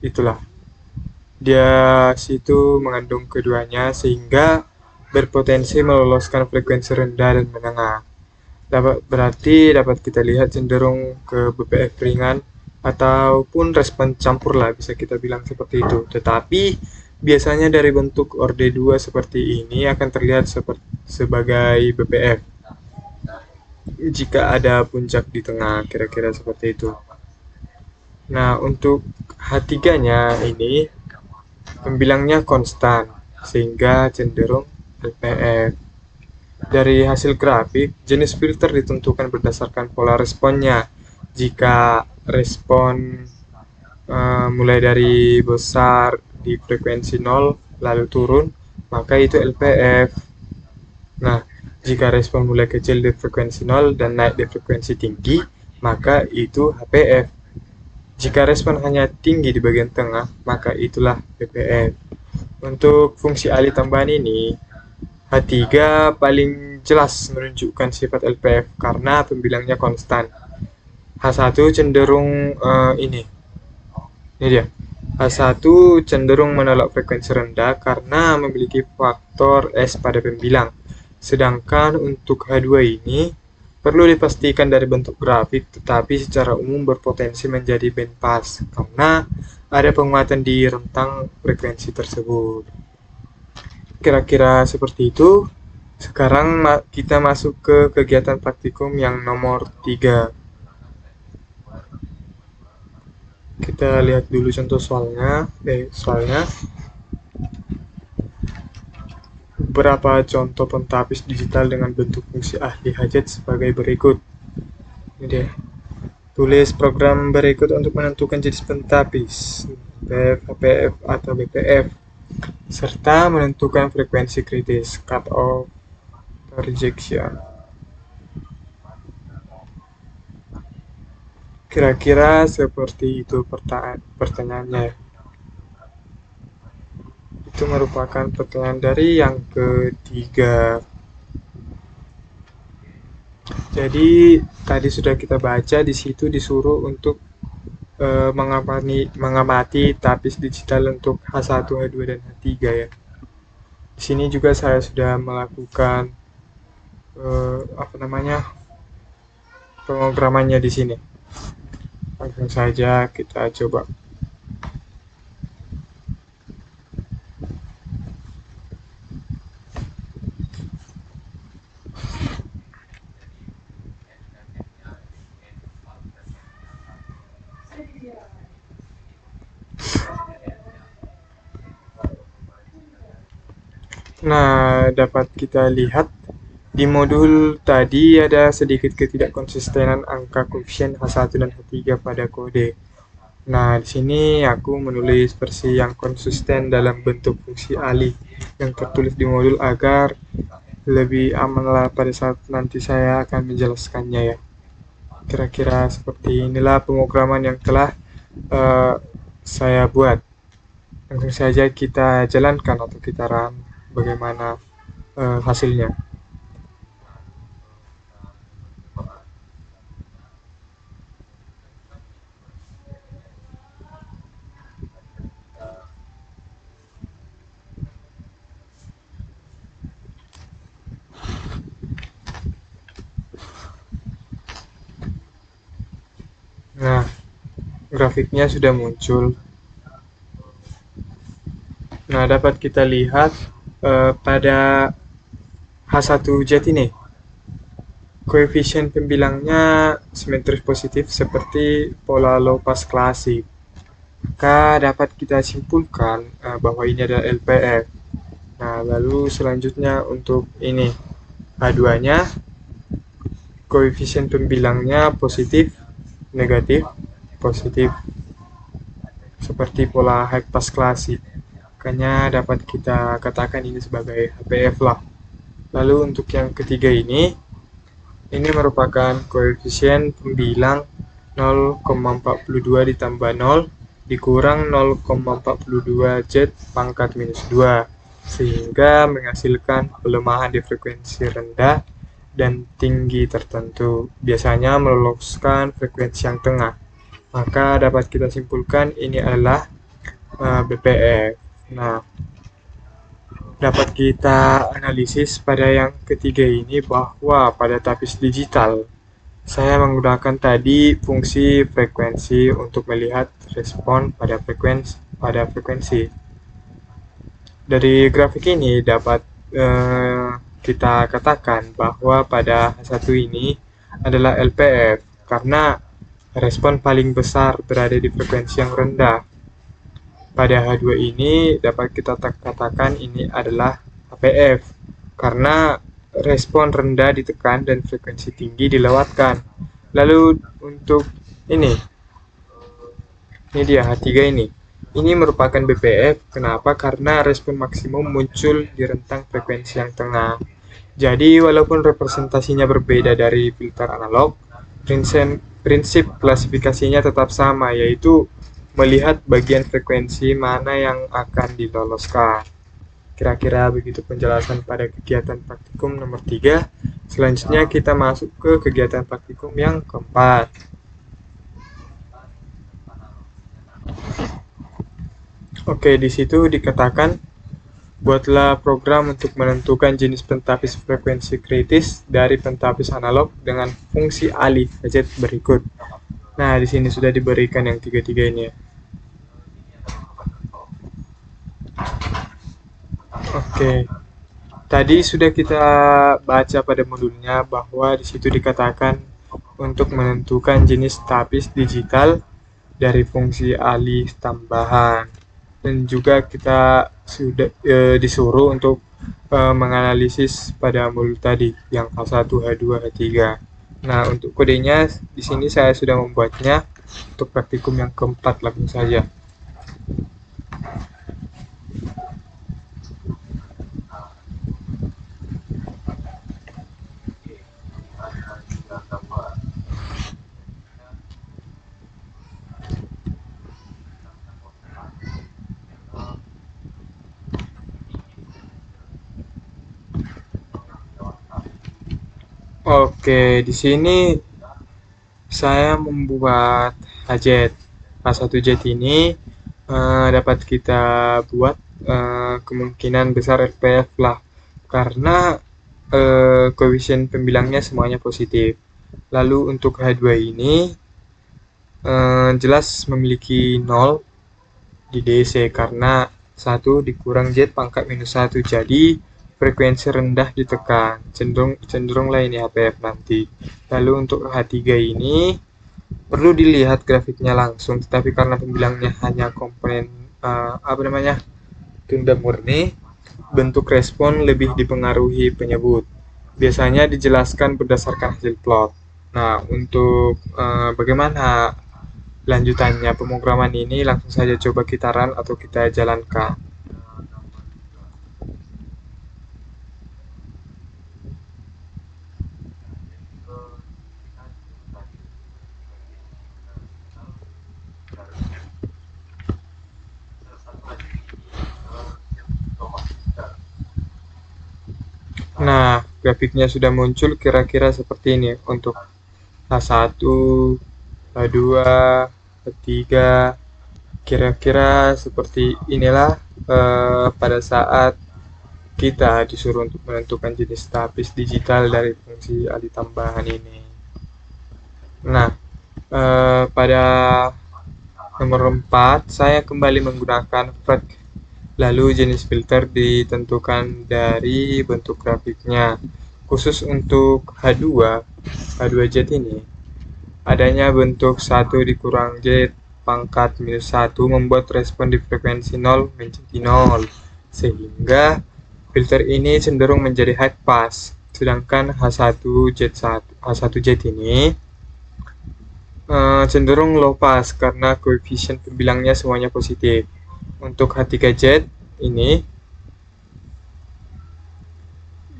Speaker 1: itulah. Dia situ mengandung keduanya sehingga berpotensi meloloskan frekuensi rendah dan menengah. Berarti dapat kita lihat cenderung ke BPF ringan ataupun respon campur lah, bisa kita bilang seperti itu. Tetapi biasanya dari bentuk orde 2 seperti ini akan terlihat sebagai BPF jika ada puncak di tengah, kira-kira seperti itu. Nah, untuk H3-nya ini pembilangnya konstan sehingga cenderung LPF. Dari hasil grafik, jenis filter ditentukan berdasarkan pola responnya. Jika respon mulai dari besar di frekuensi 0 lalu turun, maka itu LPF. Nah, jika respon mulai kecil di frekuensi 0 dan naik di frekuensi tinggi, maka itu HPF. Jika respon hanya tinggi di bagian tengah, maka itulah BPF. Untuk fungsi alih tambahan ini, H3 paling jelas menunjukkan sifat LPF karena pembilangnya konstan. H1 cenderung ini dia. H1 cenderung menolak frekuensi rendah karena memiliki faktor S pada pembilang. Sedangkan untuk H2 ini perlu dipastikan dari bentuk grafik, tetapi secara umum berpotensi menjadi band pass karena ada penguatan di rentang frekuensi tersebut. Kira-kira seperti itu. Sekarang kita masuk ke kegiatan praktikum yang nomor 3. Kita lihat dulu contoh soalnya. Beberapa contoh pentapis digital dengan bentuk fungsi ahli hajat sebagai berikut. Ini dia. Tulis program berikut untuk menentukan jenis pentapis, BF, HPF, atau BPF, serta menentukan frekuensi kritis, cut off, rejection. Kira-kira seperti itu pertanyaannya. Itu merupakan pertanyaan dari yang ketiga. Jadi tadi sudah kita baca, di situ disuruh untuk mengamati tapis digital untuk H1, H2, dan H3 ya. Di sini juga saya sudah melakukan pemrogramannya di sini. Langsung saja kita coba. Nah, dapat kita lihat di modul tadi ada sedikit ketidakkonsistenan angka koefisien H1 dan H3 pada kode. Nah, di sini aku menulis versi yang konsisten dalam bentuk fungsi alih yang tertulis di modul agar lebih aman lah pada saat nanti saya akan menjelaskannya ya. Kira-kira seperti inilah pemrograman yang telah saya buat. Langsung saja kita jalankan atau kita run bagaimana hasilnya. Nah, grafiknya sudah muncul. Nah, dapat kita lihat pada H1 jet ini koefisien pembilangnya simetris positif seperti pola low pass klasik. Maka dapat kita simpulkan bahwa ini adalah LPF. Nah, lalu selanjutnya untuk ini H2-nya koefisien pembilangnya positif, negatif, positif seperti pola high pass klasik. Makanya dapat kita katakan ini sebagai HPF lah. Lalu untuk yang ketiga ini merupakan koefisien pembilang 0,42 ditambah 0 dikurang 0,42 Z pangkat minus 2 sehingga menghasilkan pelemahan di frekuensi rendah dan tinggi tertentu, biasanya meloloskan frekuensi yang tengah. Maka dapat kita simpulkan ini adalah BPF. Nah, dapat kita analisis pada yang ketiga ini bahwa pada tapis digital saya menggunakan tadi fungsi frekuensi untuk melihat respon pada frekuensi. Dari grafik ini dapat kita katakan bahwa pada H1 ini adalah LPF karena respon paling besar berada di frekuensi yang rendah. Pada H2 ini dapat kita katakan ini adalah HPF karena respon rendah ditekan dan frekuensi tinggi dilewatkan. Lalu untuk ini dia H3 ini. Ini merupakan BPF. Kenapa? Karena respon maksimum muncul di rentang frekuensi yang tengah. Jadi walaupun representasinya berbeda dari filter analog, Prinsip klasifikasinya tetap sama, yaitu melihat bagian frekuensi mana yang akan diloloskan. Kira-kira begitu penjelasan pada kegiatan praktikum nomor 3. Selanjutnya kita masuk ke kegiatan praktikum yang keempat. Oke, di situ dikatakan buatlah program untuk menentukan jenis pentapis frekuensi kritis dari pentapis analog dengan fungsi alih gadget berikut. Nah, di sini sudah diberikan yang tiga-tiga ini ya. Oke. Tadi sudah kita baca pada modulnya bahwa di situ dikatakan untuk menentukan jenis tapis digital dari fungsi alih tambahan, dan juga kita sudah disuruh untuk menganalisis pada modul tadi yang H1, H2, H3. Nah, untuk kodenya di sini saya sudah membuatnya untuk praktikum yang keempat, langsung saja. Oke, di sini saya membuat hajat. H1Z ini dapat kita buat kemungkinan besar RPF lah, karena koefisien pembilangnya semuanya positif. Lalu untuk H2 ini jelas memiliki 0 di DC karena 1 dikurang Z pangkat minus 1, jadi frekuensi rendah ditekan, cenderunglah ini HPF nanti. Lalu untuk H3 ini perlu dilihat grafiknya langsung, tetapi karena pembilangnya hanya komponen tunda murni, bentuk respon lebih dipengaruhi penyebut. Biasanya dijelaskan berdasarkan hasil plot. Nah, untuk bagaimana lanjutannya pemrograman ini, langsung saja coba kita run atau kita jalankan. Nah, grafiknya sudah muncul kira-kira seperti ini untuk H1, H2, H3. Kira-kira seperti inilah pada saat kita disuruh untuk menentukan jenis tapis digital dari fungsi alih tambahan ini. Nah, pada nomor 4 saya kembali menggunakan FREC. Lalu jenis filter ditentukan dari bentuk grafiknya. Khusus untuk H2Z ini, adanya bentuk 1 dikurang Z pangkat minus 1 membuat respon di frekuensi 0 menjadi 0, sehingga filter ini cenderung menjadi high pass. Sedangkan H1Z ini cenderung low pass karena koefisien pembilangnya semuanya positif. Untuk H3Z ini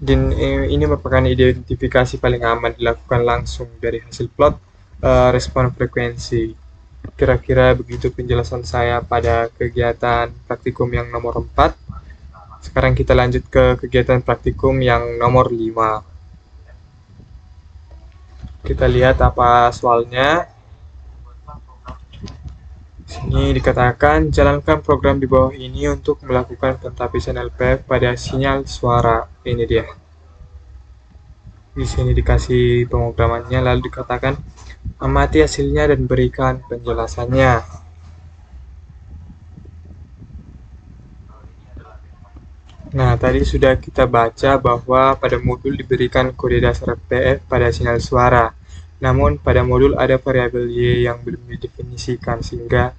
Speaker 1: ini merupakan identifikasi paling aman dilakukan langsung dari hasil plot respon frekuensi. Kira-kira begitu penjelasan saya pada kegiatan praktikum yang nomor 4. Sekarang kita lanjut ke kegiatan praktikum yang nomor 5. Kita lihat apa soalnya. Sini dikatakan jalankan program di bawah ini untuk melakukan pentapisan LPF pada sinyal suara. Ini dia. Di sini dikasih pemrogramannya, lalu dikatakan amati hasilnya dan berikan penjelasannya. Nah, tadi sudah kita baca bahwa pada modul diberikan kode dasar PF pada sinyal suara. Namun pada modul ada variabel Y yang belum didefinisikan, sehingga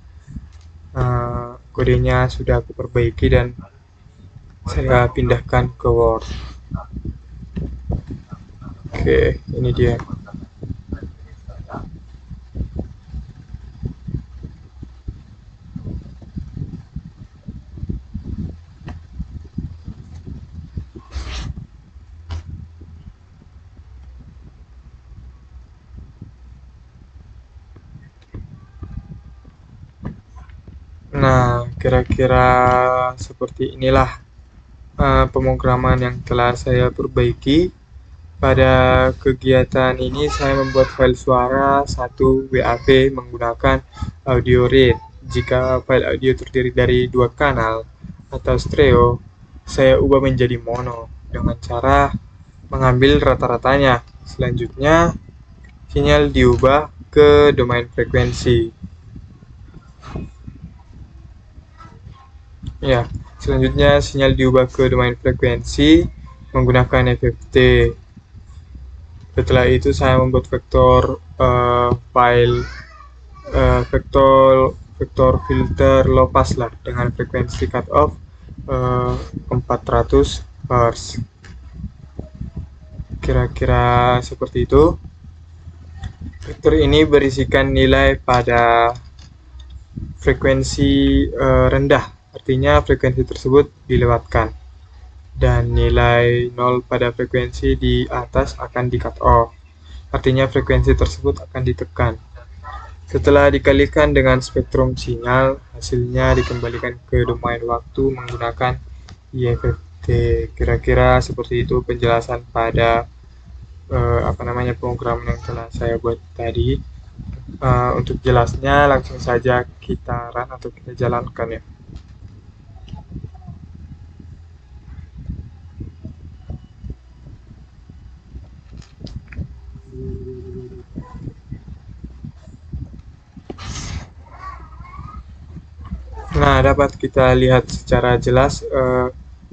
Speaker 1: kodenya sudah aku perbaiki dan saya pindahkan ke Word. Oke, ini dia. kira-kira seperti inilah pemrograman yang telah saya perbaiki. Pada kegiatan ini saya membuat file suara satu WAV menggunakan audio rate. Jika file audio terdiri dari 2 kanal atau stereo, saya ubah menjadi mono dengan cara mengambil rata-ratanya. Selanjutnya, sinyal diubah ke domain frekuensi. Ya, selanjutnya sinyal diubah ke domain frekuensi menggunakan FFT. Setelah itu saya membuat file vektor filter low pass lah dengan frekuensi cutoff 400 Hz. Kira-kira seperti itu. Vektor ini berisikan nilai pada frekuensi rendah, artinya frekuensi tersebut dilewatkan, dan nilai 0 pada frekuensi di atas akan di cut off, artinya frekuensi tersebut akan ditekan. Setelah dikalikan dengan spektrum sinyal, hasilnya dikembalikan ke domain waktu menggunakan IFFT. Kira-kira seperti itu penjelasan pada pemrograman yang telah saya buat tadi. Untuk jelasnya langsung saja kita run atau kita jalankan ya. Nah, dapat kita lihat secara jelas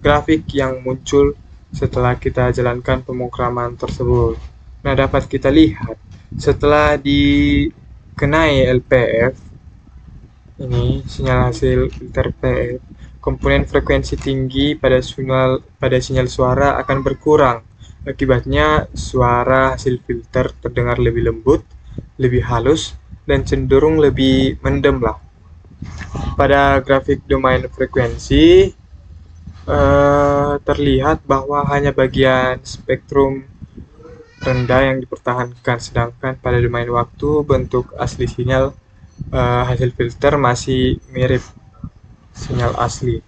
Speaker 1: grafik yang muncul setelah kita jalankan pemrograman tersebut. Nah, dapat kita lihat setelah dikenai LPF, ini sinyal hasil filter PF, komponen frekuensi tinggi pada sinyal suara akan berkurang. Akibatnya suara hasil filter terdengar lebih lembut, lebih halus, dan cenderung lebih mendem lah. Pada grafik domain frekuensi terlihat bahwa hanya bagian spektrum rendah yang dipertahankan, sedangkan pada domain waktu bentuk asli sinyal hasil filter masih mirip sinyal asli,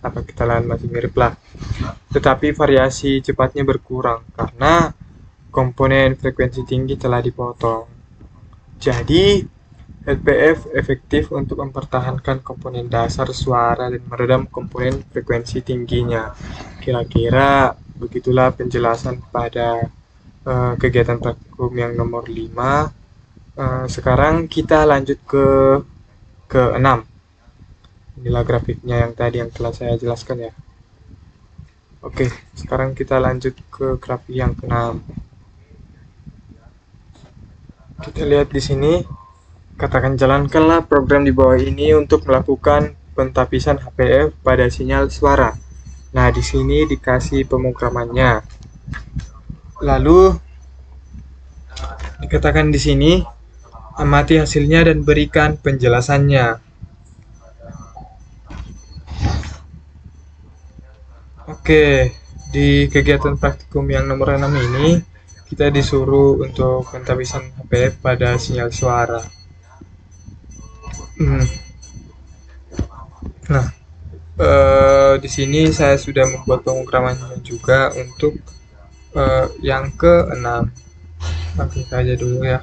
Speaker 1: apa kita lihat masih mirip lah, tetapi variasi cepatnya berkurang karena komponen frekuensi tinggi telah dipotong. Jadi LPF efektif untuk mempertahankan komponen dasar suara dan meredam komponen frekuensi tingginya. Kira-kira begitulah penjelasan pada kegiatan praktikum yang nomor 5. Sekarang kita lanjut ke 6. Inilah grafiknya yang tadi yang telah saya jelaskan ya. Oke, sekarang kita lanjut ke grafik yang ke-6. Kita lihat di sini. Katakan jalankanlah program di bawah ini untuk melakukan pentapisan HPF pada sinyal suara. Nah, di sini dikasih pemrogramannya. Lalu dikatakan di sini, amati hasilnya dan berikan penjelasannya. Oke, di kegiatan praktikum yang nomor 6 ini, kita disuruh untuk pentapisan HPF pada sinyal suara. Nah, di sini saya sudah membuat pemrogramannya juga untuk yang ke-6. Langsung saja dulu ya.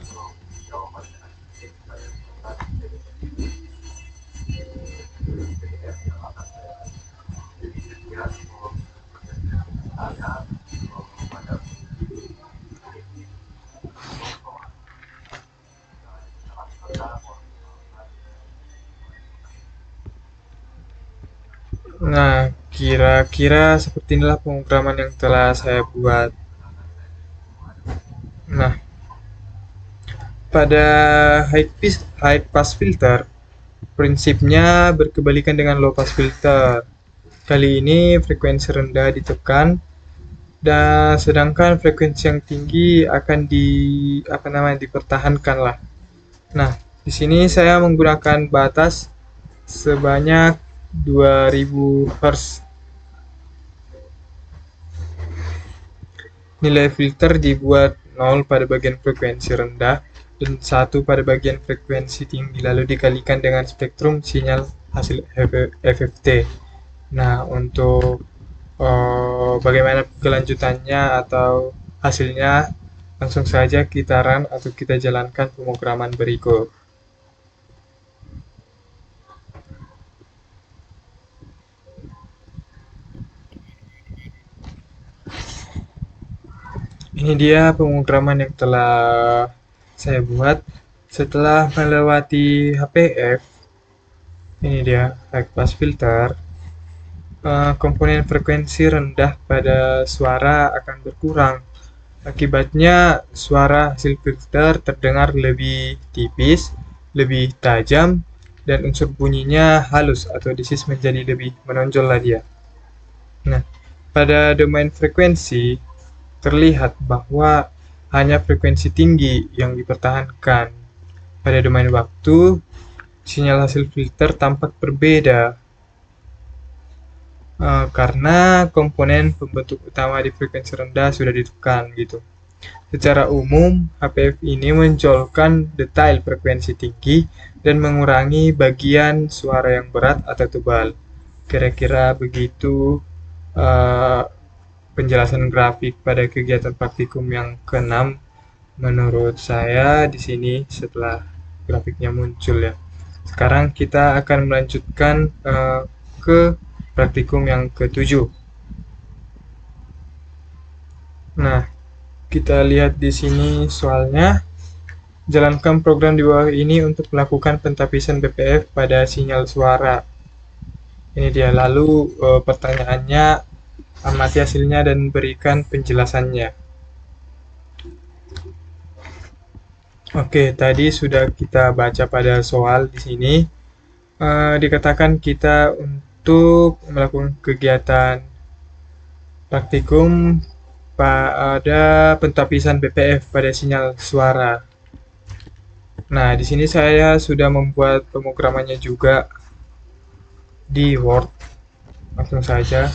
Speaker 1: Nah, kira-kira seperti inilah pemrograman yang telah saya buat. Nah, pada high pass filter, prinsipnya berkebalikan dengan low pass filter. Kali ini frekuensi rendah ditekan, dan sedangkan frekuensi yang tinggi akan dipertahankan lah. Nah, di sini saya menggunakan batas sebanyak 2000 Hz. Nilai filter dibuat 0 pada bagian frekuensi rendah dan 1 pada bagian frekuensi tinggi, lalu dikalikan dengan spektrum sinyal hasil FFT. Nah, untuk bagaimana kelanjutannya atau hasilnya, langsung saja kita run atau kita jalankan pemrograman berikut. Ini dia pemrograman yang telah saya buat setelah melewati HPF. Ini dia high pass filter. Komponen frekuensi rendah pada suara akan berkurang. Akibatnya, suara hasil filter terdengar lebih tipis, lebih tajam, dan unsur bunyinya halus atau disis menjadi lebih menonjol lah dia. Nah, pada domain frekuensi, terlihat bahwa hanya frekuensi tinggi yang dipertahankan. Pada domain waktu, sinyal hasil filter tampak berbeda karena komponen pembentuk utama di frekuensi rendah sudah ditekan gitu. Secara umum, HPF ini menonjolkan detail frekuensi tinggi dan mengurangi bagian suara yang berat atau tebal. Kira-kira begitu penjelasan grafik pada kegiatan praktikum yang ke-6 menurut saya di sini setelah grafiknya muncul ya. Sekarang kita akan melanjutkan ke praktikum yang ke-7. Nah, kita lihat di sini soalnya. Jalankan program di bawah ini untuk melakukan pentapisan BPF pada sinyal suara. Ini dia. Lalu pertanyaannya, amati hasilnya dan berikan penjelasannya. Oke, tadi sudah kita baca pada soal di sini. Dikatakan kita untuk melakukan kegiatan praktikum pada pentapisan BPF pada sinyal suara. Nah, di sini saya sudah membuat pemrogramannya juga di Word. Langsung saja.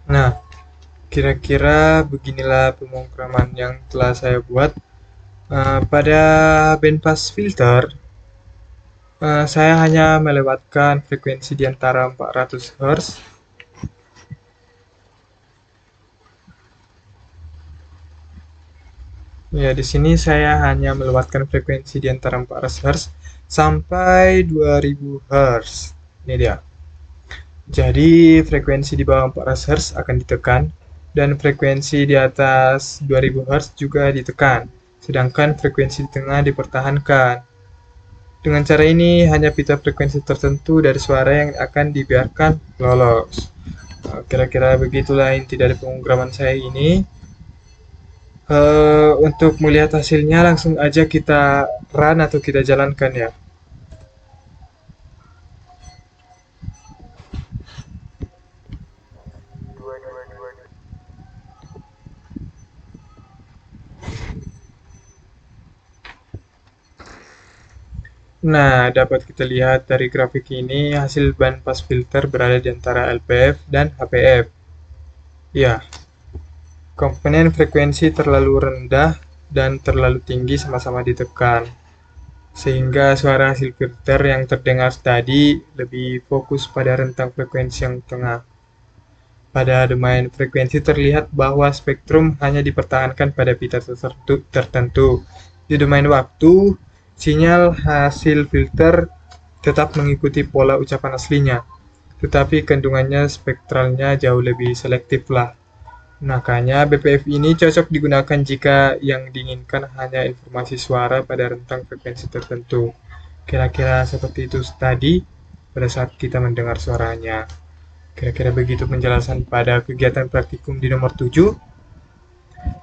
Speaker 1: Nah, kira-kira beginilah pemrograman yang telah saya buat. Pada bandpass filter, saya hanya melewatkan frekuensi di antara 400 Hz. Ya, di sini saya hanya melewatkan frekuensi di antara 400 Hz sampai 2000 Hz. Ini dia. Jadi, frekuensi di bawah 400 Hz akan ditekan, dan frekuensi di atas 2000 Hz juga ditekan, sedangkan frekuensi di tengah dipertahankan. Dengan cara ini, hanya pita frekuensi tertentu dari suara yang akan dibiarkan lolos. Kira-kira begitulah inti dari pemrograman saya ini. Untuk melihat hasilnya, langsung aja kita run atau kita jalankan ya. Nah, dapat kita lihat dari grafik ini, hasil bandpass filter berada di antara LPF dan HPF. Ya, komponen frekuensi terlalu rendah dan terlalu tinggi sama-sama ditekan, sehingga suara hasil filter yang terdengar tadi lebih fokus pada rentang frekuensi yang tengah. Pada domain frekuensi terlihat bahwa spektrum hanya dipertahankan pada pita tertentu. Di domain waktu, sinyal hasil filter tetap mengikuti pola ucapan aslinya, tetapi kandungannya spektralnya jauh lebih selektif lah. Makanya BPF ini cocok digunakan jika yang diinginkan hanya informasi suara pada rentang frekuensi tertentu. Kira-kira seperti itu tadi pada saat kita mendengar suaranya. Kira-kira begitu penjelasan pada kegiatan praktikum di nomor 7.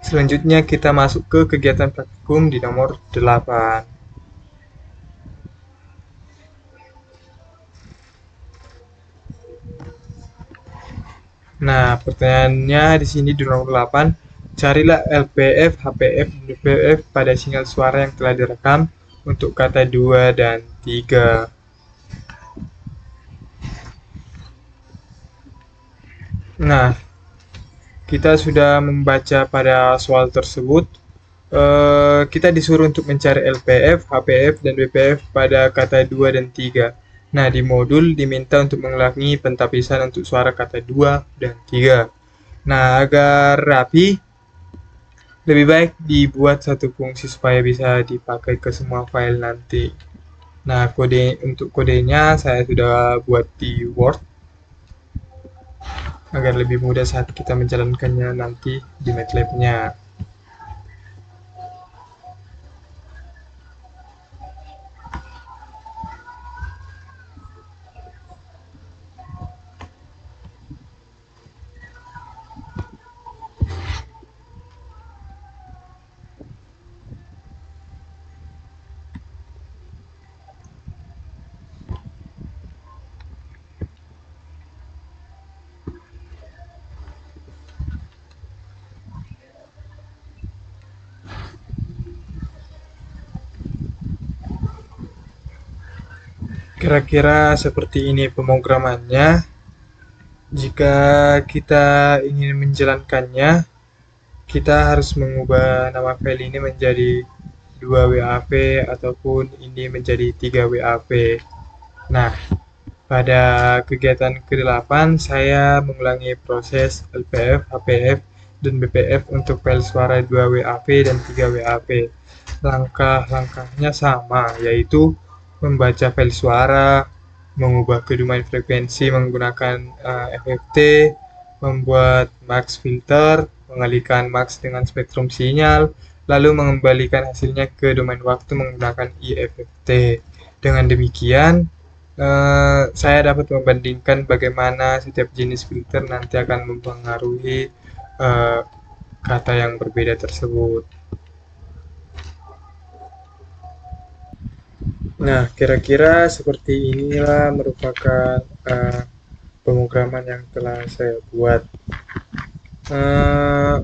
Speaker 1: Selanjutnya kita masuk ke kegiatan praktikum di nomor 8. Nah, pertanyaannya di sini di nomor 8, carilah LPF, HPF, dan BPF pada sinyal suara yang telah direkam untuk kata 2 dan 3. Nah, kita sudah membaca pada soal tersebut. Kita disuruh untuk mencari LPF, HPF, dan BPF pada kata 2 dan 3. Nah, di modul diminta untuk mengulangi pentapisan untuk suara kata 2 dan 3. Nah, agar rapi, lebih baik dibuat satu fungsi supaya bisa dipakai ke semua file nanti. Nah, untuk kodenya saya sudah buat di Word agar lebih mudah saat kita menjalankannya nanti di MATLAB-nya. Kira-kira seperti ini pemrogramannya. Jika kita ingin menjalankannya, kita harus mengubah nama file ini menjadi 2WAV ataupun ini menjadi 3WAV. Nah, pada kegiatan ke-8 saya mengulangi proses LPF, HPF, dan BPF untuk file suara 2WAV dan 3WAV. Langkah-langkahnya sama, yaitu membaca file suara, mengubah ke domain frekuensi menggunakan FFT, membuat max filter, mengalihkan max dengan spektrum sinyal, lalu mengembalikan hasilnya ke domain waktu menggunakan IFFT. Dengan demikian, saya dapat membandingkan bagaimana setiap jenis filter nanti akan mempengaruhi eh, kata yang berbeda tersebut. Nah, kira-kira seperti inilah merupakan pemrograman yang telah saya buat. Eh,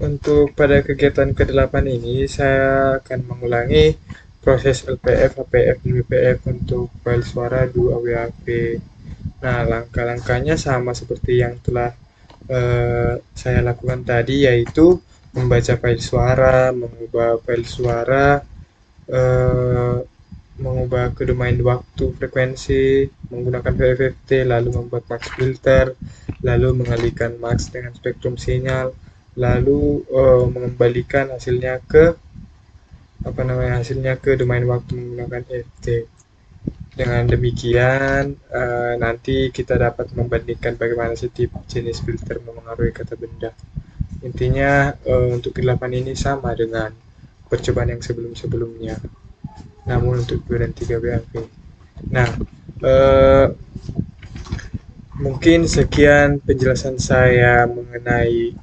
Speaker 1: untuk pada kegiatan ke-8 ini, saya akan mengulangi proses LPF, HPF, dan BPF untuk file suara 2WAV. Nah, langkah-langkahnya sama seperti yang telah saya lakukan tadi, yaitu membaca file suara, mengubah file suara, eh, mengubah ke domain waktu frekuensi menggunakan VFFT, lalu membuat max filter, lalu mengalihkan max dengan spektrum sinyal, lalu mengembalikan hasilnya ke domain waktu menggunakan EFT. Dengan demikian, nanti kita dapat membandingkan bagaimana setiap jenis filter memengaruhi kata benda. Intinya, untuk ke-8 ini sama dengan percobaan yang sebelum-sebelumnya, namun untuk 2 dan 3 BAV. Nah, eh, mungkin sekian penjelasan saya mengenai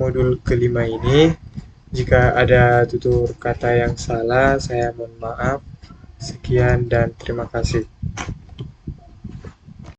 Speaker 1: modul kelima ini. Jika ada tutur kata yang salah, saya mohon maaf. Sekian dan terima kasih.